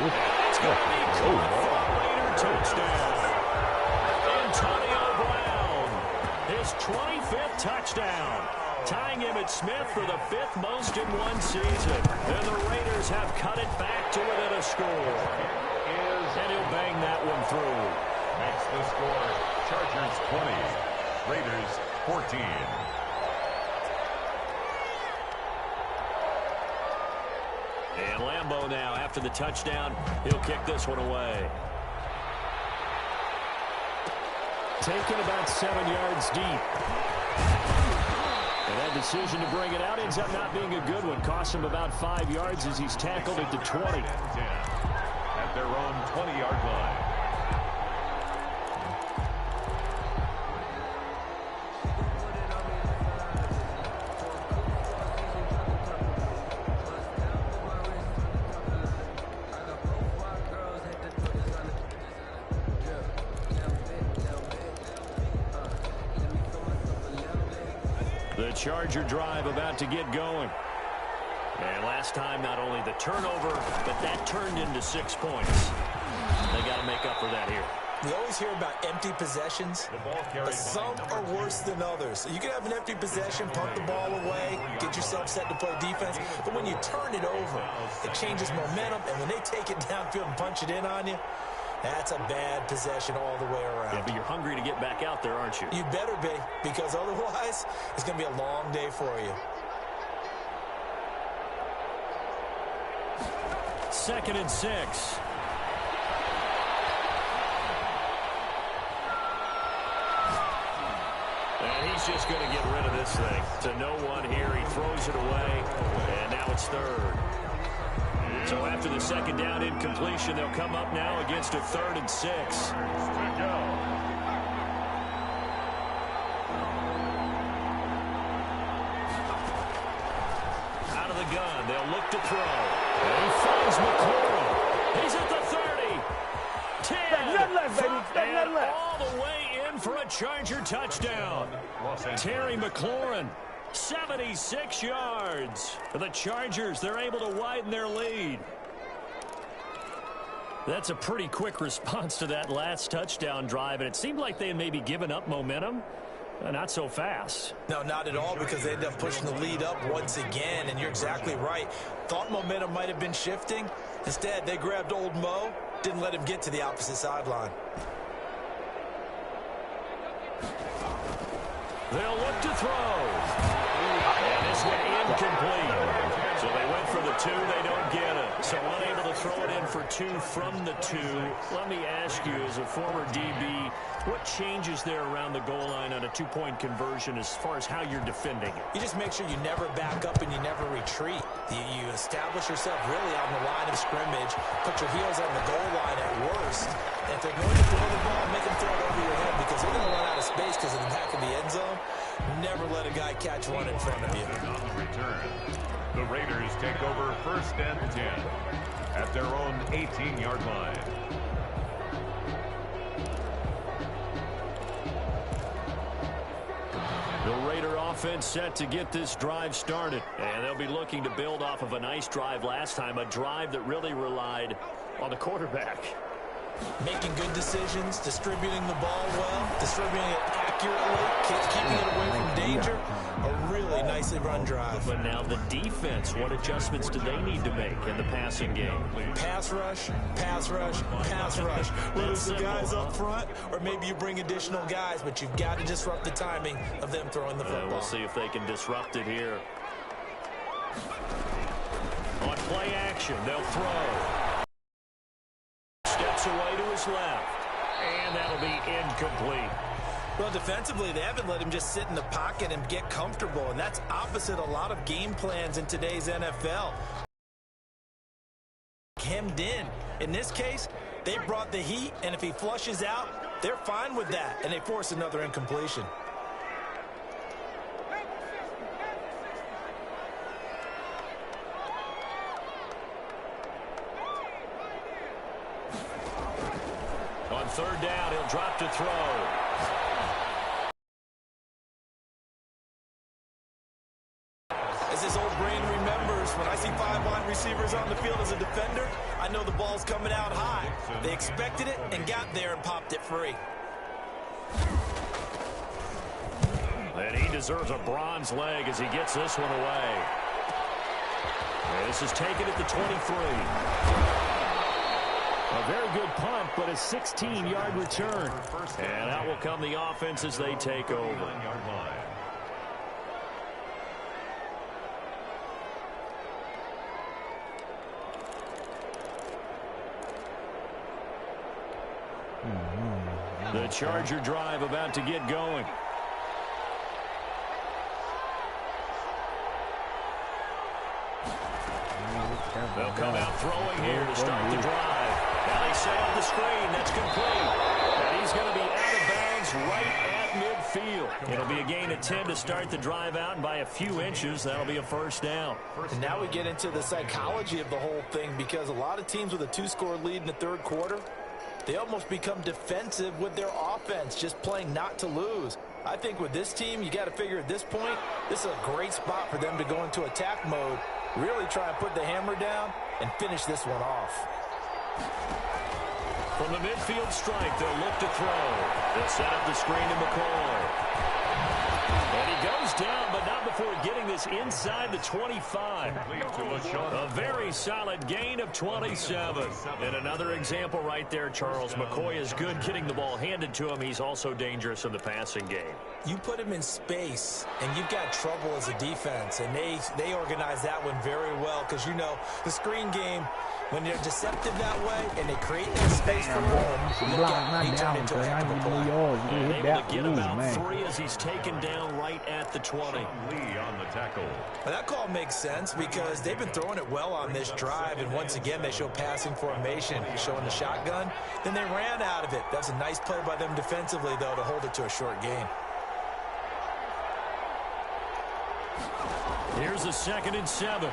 It's going to be caught for a Raider touchdown. Antonio Brown, his 25th touchdown, tying him at Smith for the 5th most in one season. And the Raiders have cut it back to within a score. And he'll bang that one through. Makes the score Chargers 20, Raiders 14. And Lambeau now, after the touchdown, he'll kick this one away. Taken about 7 yards deep. And that decision to bring it out ends up not being a good one. Costs him about 5 yards as he's tackled at the 20. At their own 20-yard line. The Charger drive about to get going. And last time, not only the turnover, but that turned into 6 points. They got to make up for that here. We always hear about empty possessions, but some are worse than others. You can have an empty possession, punt the ball away, get yourself set to play defense, but when you turn it over, it changes momentum, and when they take it downfield and punch it in on you, that's a bad possession all the way around. Yeah, but you're hungry to get back out there, aren't you? You better be, because otherwise, it's going to be a long day for you. Second and 6. And he's just going to get rid of this thing. To no one here, he throws it away, and now it's third. So after the second down incompletion, they'll come up now against a 3rd and 6. Out of the gun, they'll look to throw. And he finds McLaurin. He's at the 30. 10. And all the way in for a Charger touchdown. Terry McLaurin. 76 yards. For the Chargers, they're able to widen their lead. That's a pretty quick response to that last touchdown drive, and it seemed like they had maybe given up momentum. Not so fast. No, not at all, because they ended up pushing the lead up once again, and you're exactly right. Thought momentum might have been shifting. Instead, they grabbed old Mo, didn't let him get to the opposite sideline. They'll look to throw. And this one incomplete. So they went for the 2, they don't get it. So unable to throw it in for 2 from the 2. Let me ask you, as a former DB, what changes there around the goal line on a 2-point conversion as far as how you're defending it? You just make sure you never back up and you never retreat. You establish yourself really on the line of scrimmage, put your heels on the goal line at worst. And if they're going to throw the ball, make them throw it over your head, because they're going to run out of space because of the back of the end zone. Never let a guy catch one in front of you. On the return, the Raiders take over 1st and 10 at their own 18-yard line. The Raider offense set to get this drive started. And they'll be looking to build off of a nice drive last time, a drive that really relied on the quarterback. Making good decisions, distributing the ball well, distributing it accurately, keeping it away from danger. A really nicely run drive. But now the defense, what adjustments do they need to make in the passing game? Pass rush, pass rush, pass rush. Whether it's the guys up front or maybe you bring additional guys, but you've got to disrupt the timing of them throwing the football. We'll see if they can disrupt it here. On play action, they'll throw. Steps away to his left. And that'll be incomplete. Well, defensively, they haven't let him just sit in the pocket and get comfortable, and that's opposite a lot of game plans in today's NFL. Hemmed in. In this case, they brought the heat, and if he flushes out, they're fine with that, and they force another incompletion. On third down, he'll drop to throw. As his old brain remembers, when I see 5 wide receivers on the field as a defender, I know the ball's coming out high. They expected it and got there and popped it free. And he deserves a bronze leg as he gets this one away. This is taken at the 23. A very good punt, but a 16-yard return. And out will come the offense as they take over. The Charger drive about to get going. They'll come out throwing here to start the drive. Now they set up the screen. That's complete. And he's going to be out of bounds right at midfield. It'll be a gain of 10 to start the drive out, and by a few inches, that'll be a first down. And now we get into the psychology of the whole thing, because a lot of teams with a 2-score lead in the third quarter, they almost become defensive with their offense, just playing not to lose. I think with this team, you got to figure at this point, this is a great spot for them to go into attack mode, really try and put the hammer down and finish this one off. From the midfield strike, they'll look to throw. They'll set up the screen to McCoy. And he goes down, but not before getting this inside the 25. A very solid gain of 27. And another example right there, Charles. McCoy is good getting the ball handed to him. He's also dangerous in the passing game. You put him in space, and you've got trouble as a defense. And they organize that one very well, because, you know, the screen game, when they're deceptive that way and they create that space for him, look out, he turned into a heck of a play. And able to get about 3 as he's taken down right at the 20. Lee on the tackle. Well, that call makes sense because they've been throwing it well on this drive, and once again they show passing formation, showing the shotgun. Then they ran out of it. That's a nice play by them defensively, though, to hold it to a short gain. Here's a 2nd and 7.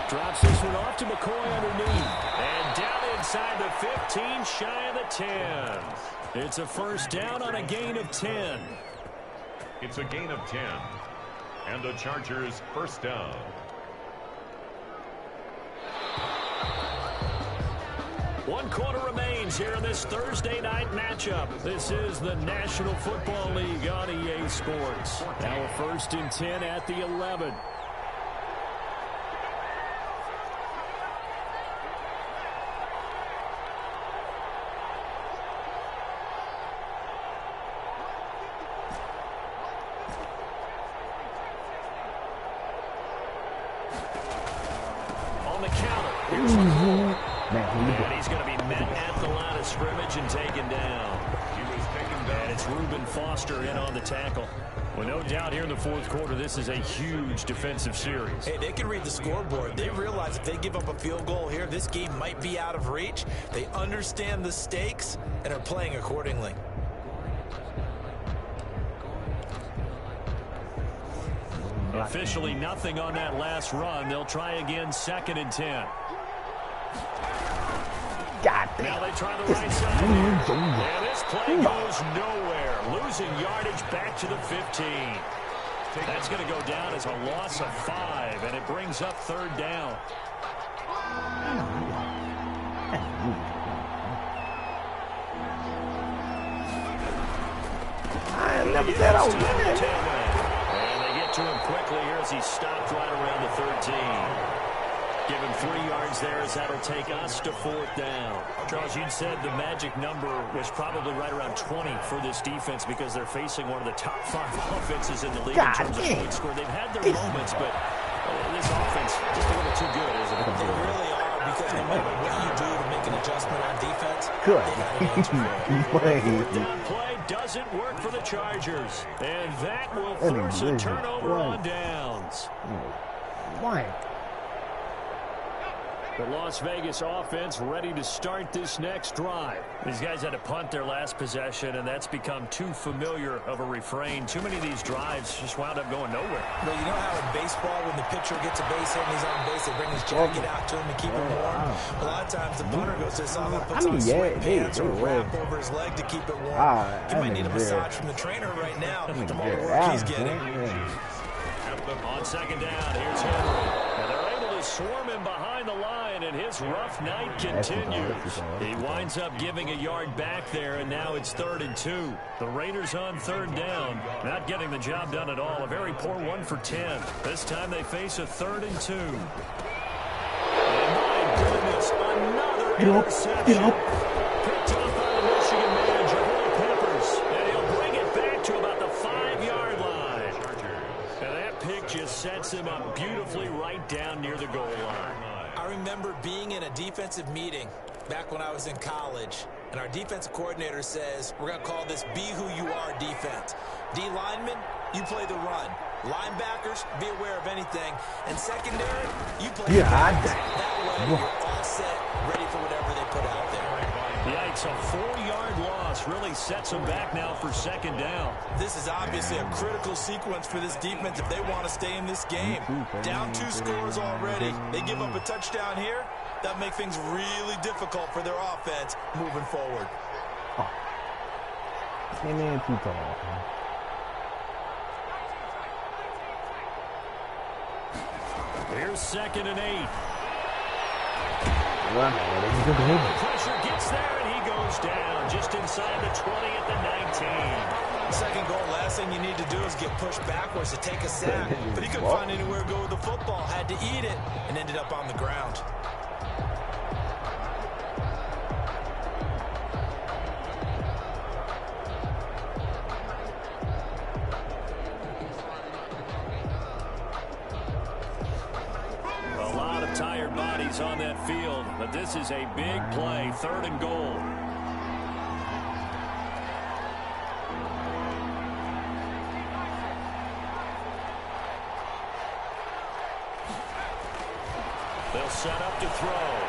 Drops this one off to McCoy underneath. And down inside the 15, shy of the 10. It's a first down on a gain of 10. It's a gain of 10. And the Chargers first down. One quarter remains here in this Thursday night matchup. This is the National Football League on EA Sports. Now a 1st and 10 at the 11. On the counter, here's McCoy. And he's going to be met at the line of scrimmage and taken down. And it's Reuben Foster in on the tackle. Well, no doubt here in the 4th quarter, this is a huge defensive series. Hey, they can read the scoreboard. They realize if they give up a field goal here, this game might be out of reach. They understand the stakes and are playing accordingly. Officially nothing on that last run. They'll try again, 2nd and 10. Now they try the right side. And this play goes nowhere. Losing yardage back to the 15. That's going to go down as a loss of 5, and it brings up 3rd down. I never said I was winning. And they get to him quickly here as he stopped right around the 13. Give him 3 yards there as that'll take us to 4th down. Charles, you said the magic number was probably right around 20 for this defense because they're facing one of the top 5 offenses in the league in terms of points scored. They've had their moments, but this offense just a little too good, isn't it? They really are, because no matter what you do to make an adjustment on defense, Good. they got an answer for it. Down play doesn't work for the Chargers, and that will force a turnover on downs. Why? The Las Vegas offense ready to start this next drive. These guys had to punt their last possession, and that's become too familiar of a refrain. Too many of these drives just wound up going nowhere. Well, you know how in baseball, when the pitcher gets a base hit and he's on base, they bring his jacket out to him to keep him warm. A lot of times the punter goes to the side and puts on sweatpants or a wrap over his leg to keep it warm. He might need a massage from the trainer right now. The more work he's getting. On 2nd down, here's Henry. And they're able to swarm him behind the line, and his rough night continues. He winds up giving a yard back there, and now it's 3rd and 2. The Raiders on 3rd down, not getting the job done at all. A very poor 1 for 10. This time they face a 3rd and 2. And my goodness, another interception. Picked off by the Michigan man, Jabril Peppers, and he'll bring it back to about the 5-yard line. And that pick just sets him up beautifully right down near the goal line. I remember being in a defensive meeting back when I was in college, and our defensive coordinator says, we're going to call this Be Who You Are defense. D linemen, you play the run. Linebackers, be aware of anything. And secondary, you play the pass. That way, you're all set, ready for whatever they put out there. Yikes, a 4-yard loss really sets them back now for 2nd down. This is obviously a critical sequence for this defense if they want to stay in this game. Down 2 scores already. They give up a touchdown here. That makes things really difficult for their offense moving forward. Too tall. Here's 2nd and 8. Pressure gets there, and he goes down just inside the 20 at the 19. 2nd goal, last thing you need to do is get pushed backwards to take a sack. But he couldn't find anywhere to go with the football, had to eat it, and ended up on the ground. Tired bodies on that field, but this is a big play, 3rd and goal. They'll set up to throw.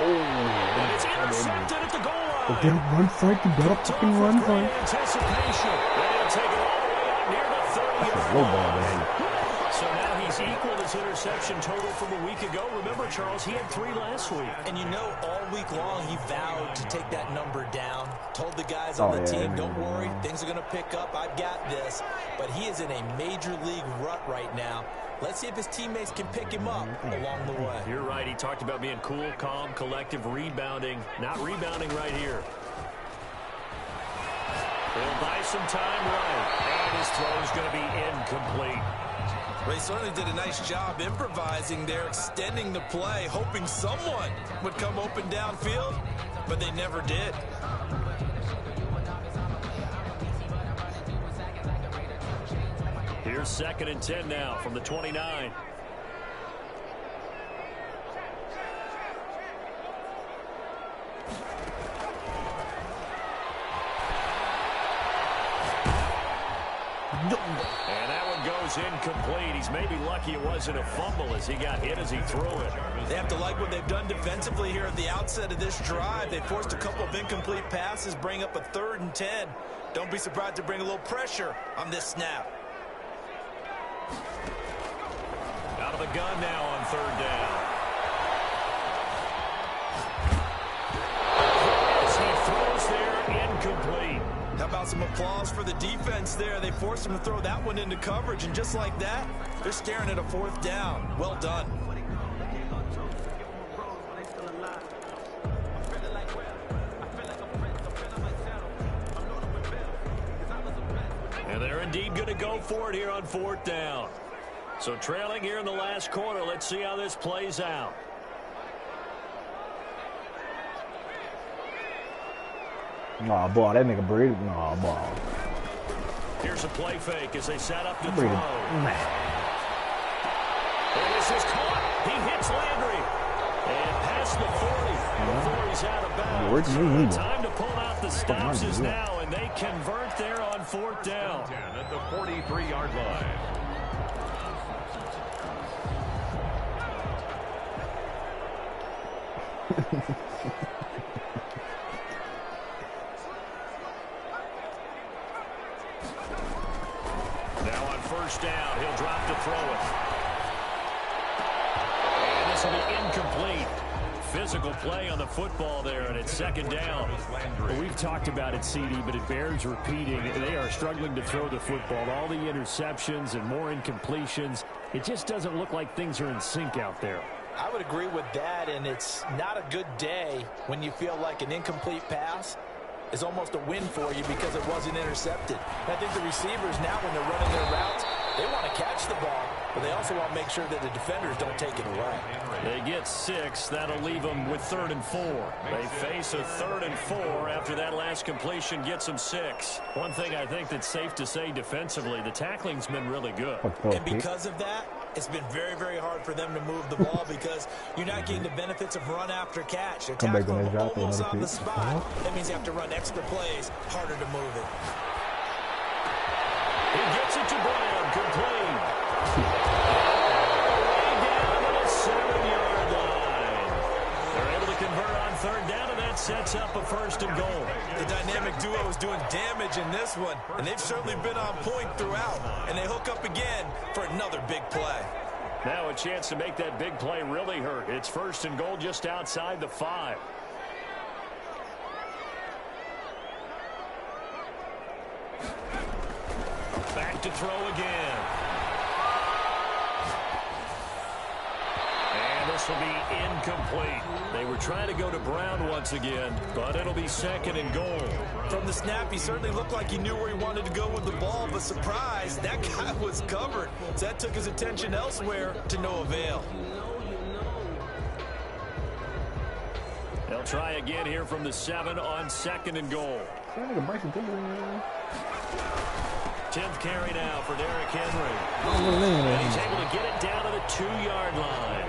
And it's intercepted at the goal line. Get a run fight, you gotta fucking run fight. Anticipation. They'll take it all the way out near the 30-yard line. So now he's equaled his interception total from a week ago. Remember, Charles, he had 3 last week. And you know, all week long he vowed to take that number down. Told the guys on the team, don't worry, things are going to pick up. I've got this. But he is in a major league rut right now. Let's see if his teammates can pick him up along the way. You're right. He talked about being cool, calm, collective, rebounding. Not rebounding right here. He'll buy some time right. And his throw is going to be incomplete. They certainly did a nice job improvising there, extending the play, hoping someone would come open downfield, but they never did. Here's 2nd and 10 now from the 29. And that one goes incomplete. He's maybe lucky it wasn't a fumble as he got hit as he threw it. They have to like what they've done defensively here at the outset of this drive. They forced a couple of incomplete passes, bring up a 3rd and 10. Don't be surprised to bring a little pressure on this snap. Out of the gun now on 3rd down. As he throws there, incomplete. How about some applause for the defense there? They forced him to throw that one into coverage, and just like that, they're staring at a 4th down. Well done. indeed going to go for it here on 4th down. So trailing here in the last quarter. Let's see how this plays out. Nah, boy, that nigga breathing. Nah, boy. Here's a play fake as they set up to throw. Breathing. And this is caught. He hits Landry. And past the 40 before he's out of bounds. Time to pull out the stops is now, and they convert there on 4th down. At the 43-yard line. Now on 1st down, he'll drop to throw it. And this will be incomplete. Physical play on the football there, and it's 2nd down. Well, we've talked about it, CD, but it bears repeating. They are struggling to throw the football. All the interceptions and more incompletions. It just doesn't look like things are in sync out there. I would agree with that, and it's not a good day when you feel like an incomplete pass is almost a win for you because it wasn't intercepted. I think the receivers now, when they're running their routes, they want to catch the ball, but they also want to make sure that the defenders don't take it away. They get 6. That'll leave them with 3rd and 4. They face a 3rd and 4 after that last completion gets them 6. One thing I think that's safe to say defensively, the tackling's been really good. And because of that, it's been very, very hard for them to move the ball because you're not getting the benefits of run after catch. They're tackling them almost on the spot. That means you have to run extra plays, harder to move it. He gets it to Brown, complete. Way down to the 7-yard line. They're able to convert on 3rd down, and that sets up a 1st and goal. The dynamic duo is doing damage in this one, and they've certainly been on point throughout. And they hook up again for another big play. Now a chance to make that big play really hurt. It's 1st and goal just outside the 5. Back to throw again. And this will be incomplete. They were trying to go to Brown once again, but it'll be 2nd and goal. From the snap, he certainly looked like he knew where he wanted to go with the ball, but surprise, that guy was covered. So that took his attention elsewhere to no avail. They'll try again here from the 7 on 2nd and goal. 10th carry now for Derrick Henry. And he's able to get it down to the 2-yard line.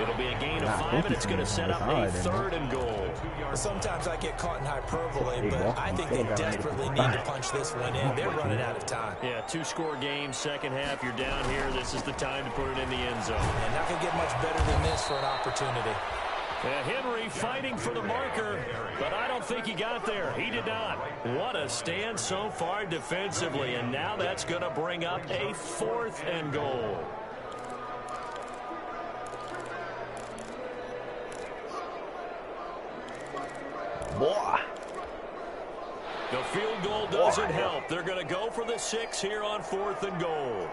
It'll be a gain of 5, and it's going to set up a 3rd and goal. Sometimes I get caught in hyperbole, but I think they desperately need to punch this one in. They're running out of time. Yeah, 2-score game, 2nd half. You're down here. This is the time to put it in the end zone. And not going to get much better than this for an opportunity. Henry fighting for the marker, but I don't think he got there. He did not. What a stand so far defensively, and now that's going to bring up a 4th and goal. Boy. The field goal doesn't help. They're going to go for the 6 here on 4th and goal.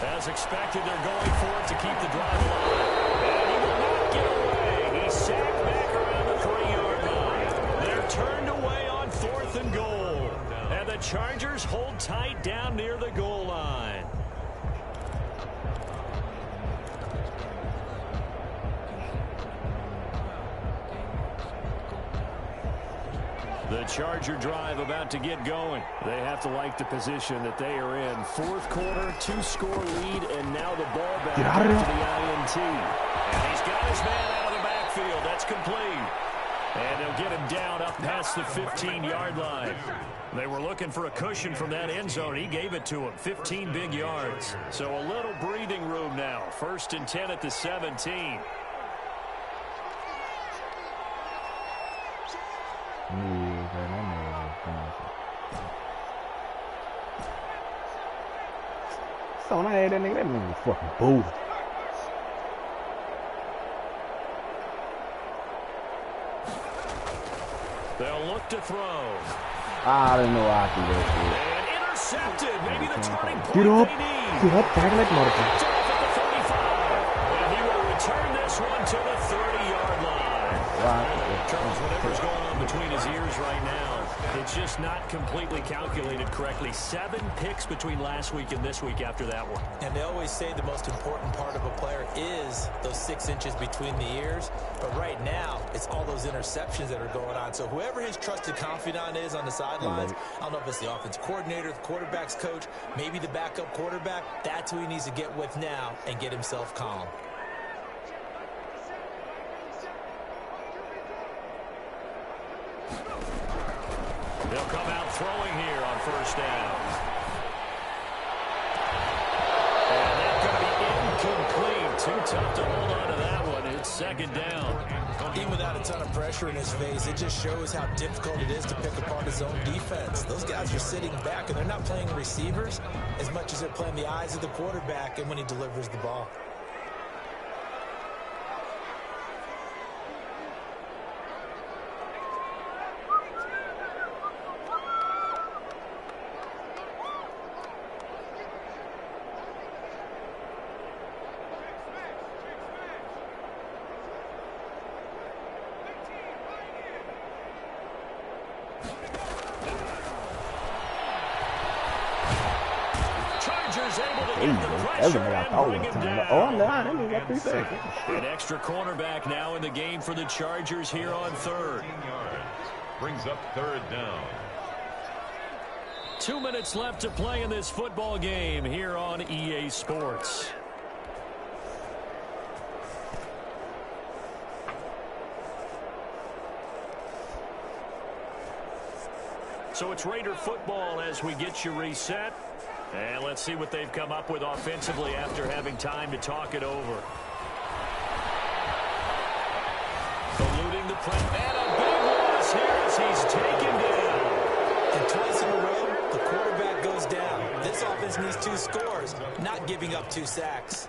As expected, they're going for it to keep the drive alive. And he will not get away. He's sacked back around the 3-yard line. They're turned away on 4th and goal. And the Chargers hold tight down near the goal line. The Charger drive about to get going. They have to like the position that they are in. 4th quarter, 2-score lead, and now the ball back to the INT. And he's got his man out of the backfield. That's complete. And they'll get him down up past the 15-yard line. They were looking for a cushion from that end zone. He gave it to him. 15 big yards. So a little breathing room now. 1st and 10 at the 17. So I had that nigga fucking boo. They'll look to throw. I didn't know I could do that shit. And intercepted. Maybe the turning point Get up. they need. Get up. Tackle that motherfucker. Off at the 35. And he will return this one to the 30-yard line. Charles, whatever's going on between his ears right now, it's just not completely calculated correctly. 7 picks between last week and this week after that one. And they always say the most important part of a player is those 6 inches between the ears. But right now, it's all those interceptions that are going on. So whoever his trusted confidant is on the sidelines, I don't know if it's the offense coordinator, the quarterback's coach, maybe the backup quarterback, that's who he needs to get with now and get himself calm. They'll come out throwing here on first down. And that's going to be incomplete. Too tough to hold on to that one. It's second down. Even without a ton of pressure in his face, it just shows how difficult it is to pick apart his own defense. Those guys are sitting back, and they're not playing receivers as much as they're playing the eyes of the quarterback and when he delivers the ball. An extra cornerback now in the game for the Chargers here on third. Brings up third down. 2 minutes left to play in this football game here on EA Sports. So it's Raider football as we get you reset. And let's see what they've come up with offensively after having time to talk it over. Eluding the press. And a big loss here as he's taken down. And twice in a row, the quarterback goes down. This offense needs 2 scores, not giving up 2 sacks.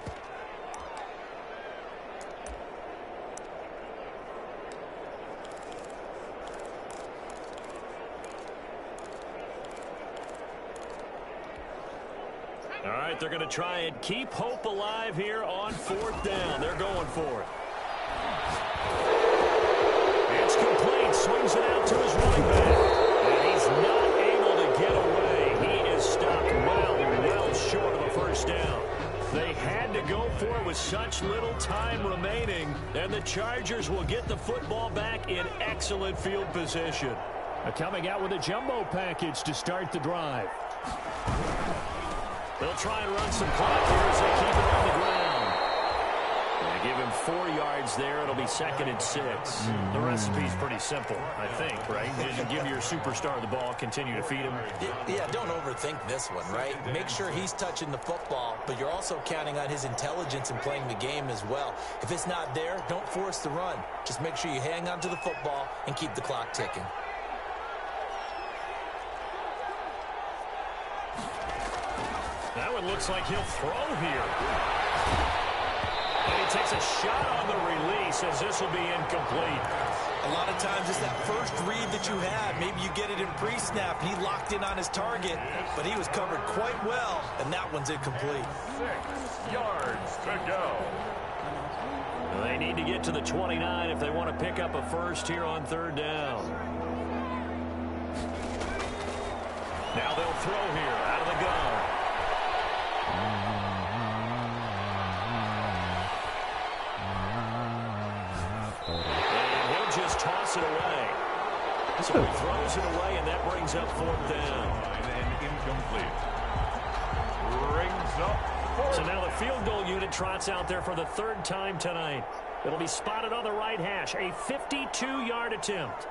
All right, they're going to try and keep hope alive here on fourth down. They're going for it. It's complete. Swings it out to his running back. And he's not able to get away. He is stopped well short of a first down. They had to go for it with such little time remaining. And the Chargers will get the football back in excellent field position. Coming out with a jumbo package to start the drive. They'll try and run some clock here as they keep it on the ground. They give him 4 yards there. It'll be 2nd and 6. The recipe's pretty simple, I think, right? You give your superstar the ball, continue to feed him. Yeah, don't overthink this one, right? Make sure he's touching the football, but you're also counting on his intelligence in playing the game as well. If it's not there, don't force the run. Just make sure you hang on to the football and keep the clock ticking. That one looks like he'll throw here. And he takes a shot on the release as this will be incomplete. A lot of times it's that first read that you had. Maybe you get it in pre-snap. He locked in on his target, but he was covered quite well, and that one's incomplete. 6 yards to go. They need to get to the 29 if they want to pick up a first here on third down. Now they'll throw here out of the gun. And he'll just toss it away. So he throws it away, and that brings up fourth down. And incomplete. Brings up. So now the field goal unit trots out there for the 3rd time tonight. It'll be spotted on the right hash. A 52-yard attempt.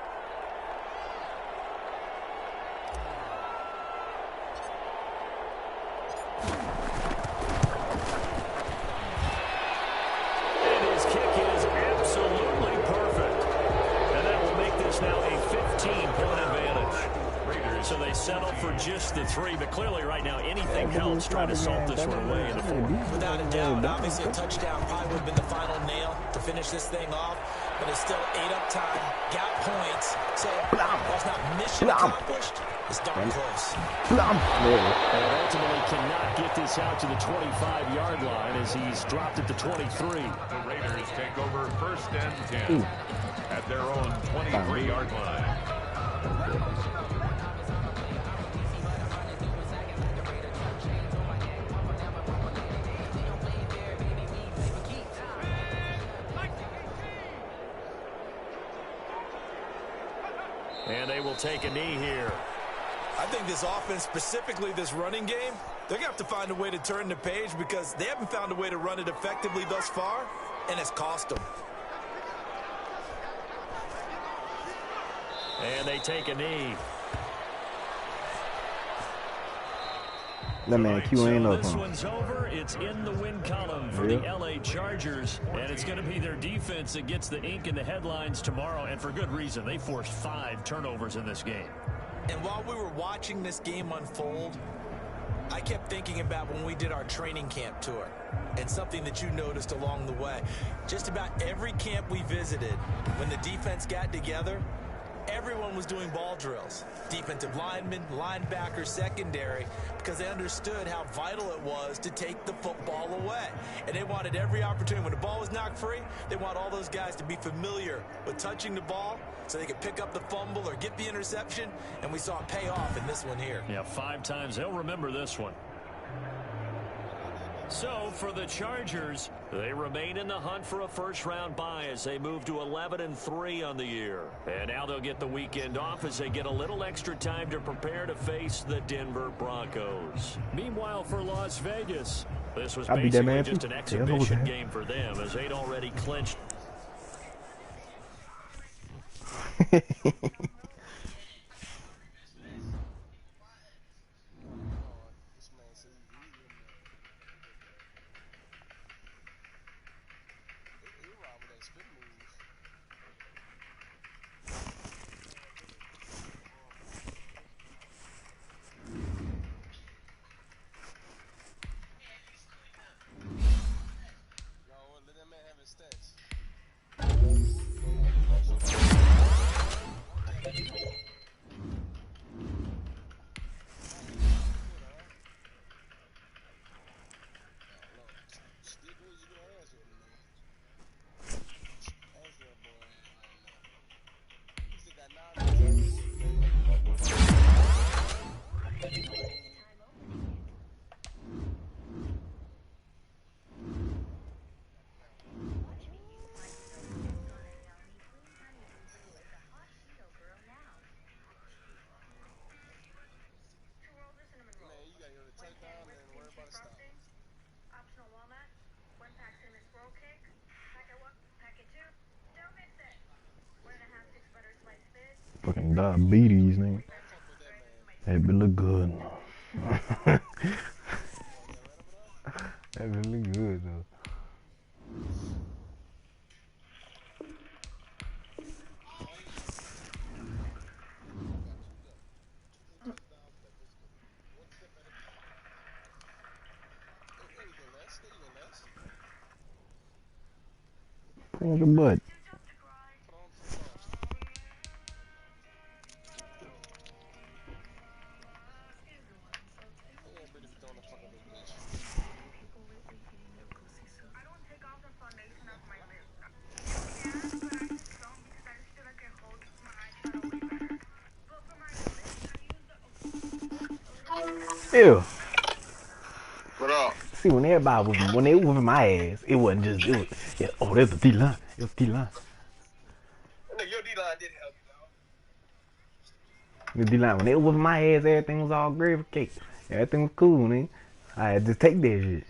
So they settle for just the 3, but clearly right now anything helps trying to salt this one away in the 4th. Without a doubt, obviously a touchdown probably would have been the final nail to finish this thing off, but it's still 8 up time, got points, so whilst not mission accomplished, it's darn close. And ultimately cannot get this out to the 25-yard line as he's dropped at the 23. The Raiders take over 1st and 10. at their own 23-yard line. And they will take a knee here. I think this offense, specifically this running game, they're going to have to find a way to turn the page because they haven't found a way to run it effectively thus far, and it's cost them. And they take a knee. That man Q ain't up. This one's over. It's in the win column for the LA Chargers, and it's going to be their defense that gets the ink in the headlines tomorrow, and for good reason. They forced 5 turnovers in this game. And while we were watching this game unfold, I kept thinking about when we did our training camp tour and something that you noticed along the way. Just about every camp we visited, when the defense got together, everyone was doing ball drills. Defensive linemen, linebackers, secondary, because they understood how vital it was to take the football away. And they wanted every opportunity. When the ball was knocked free, they want all those guys to be familiar with touching the ball so they could pick up the fumble or get the interception. And we saw it pay off in this one here. Yeah, 5 times. They'll remember this one. So, for the Chargers, they remain in the hunt for a first-round bye as they move to 11-3 on the year. And now they'll get the weekend off as they get a little extra time to prepare to face the Denver Broncos. Meanwhile, for Las Vegas, this was basically just an exhibition game for them as they'd already clinched. Fucking diabetes, nigga. That be look good. That be look good, though. Bring your butt. Ew. What up? See, when everybody was, when they whooping my ass, it wasn't just, it was, yeah, oh, there's a D-line. There's a D-line. Nigga, your D-line didn't help you, dog. The D-line, when they whooping my ass, everything was all gravy cake. Everything was cool, man. I had to take that shit.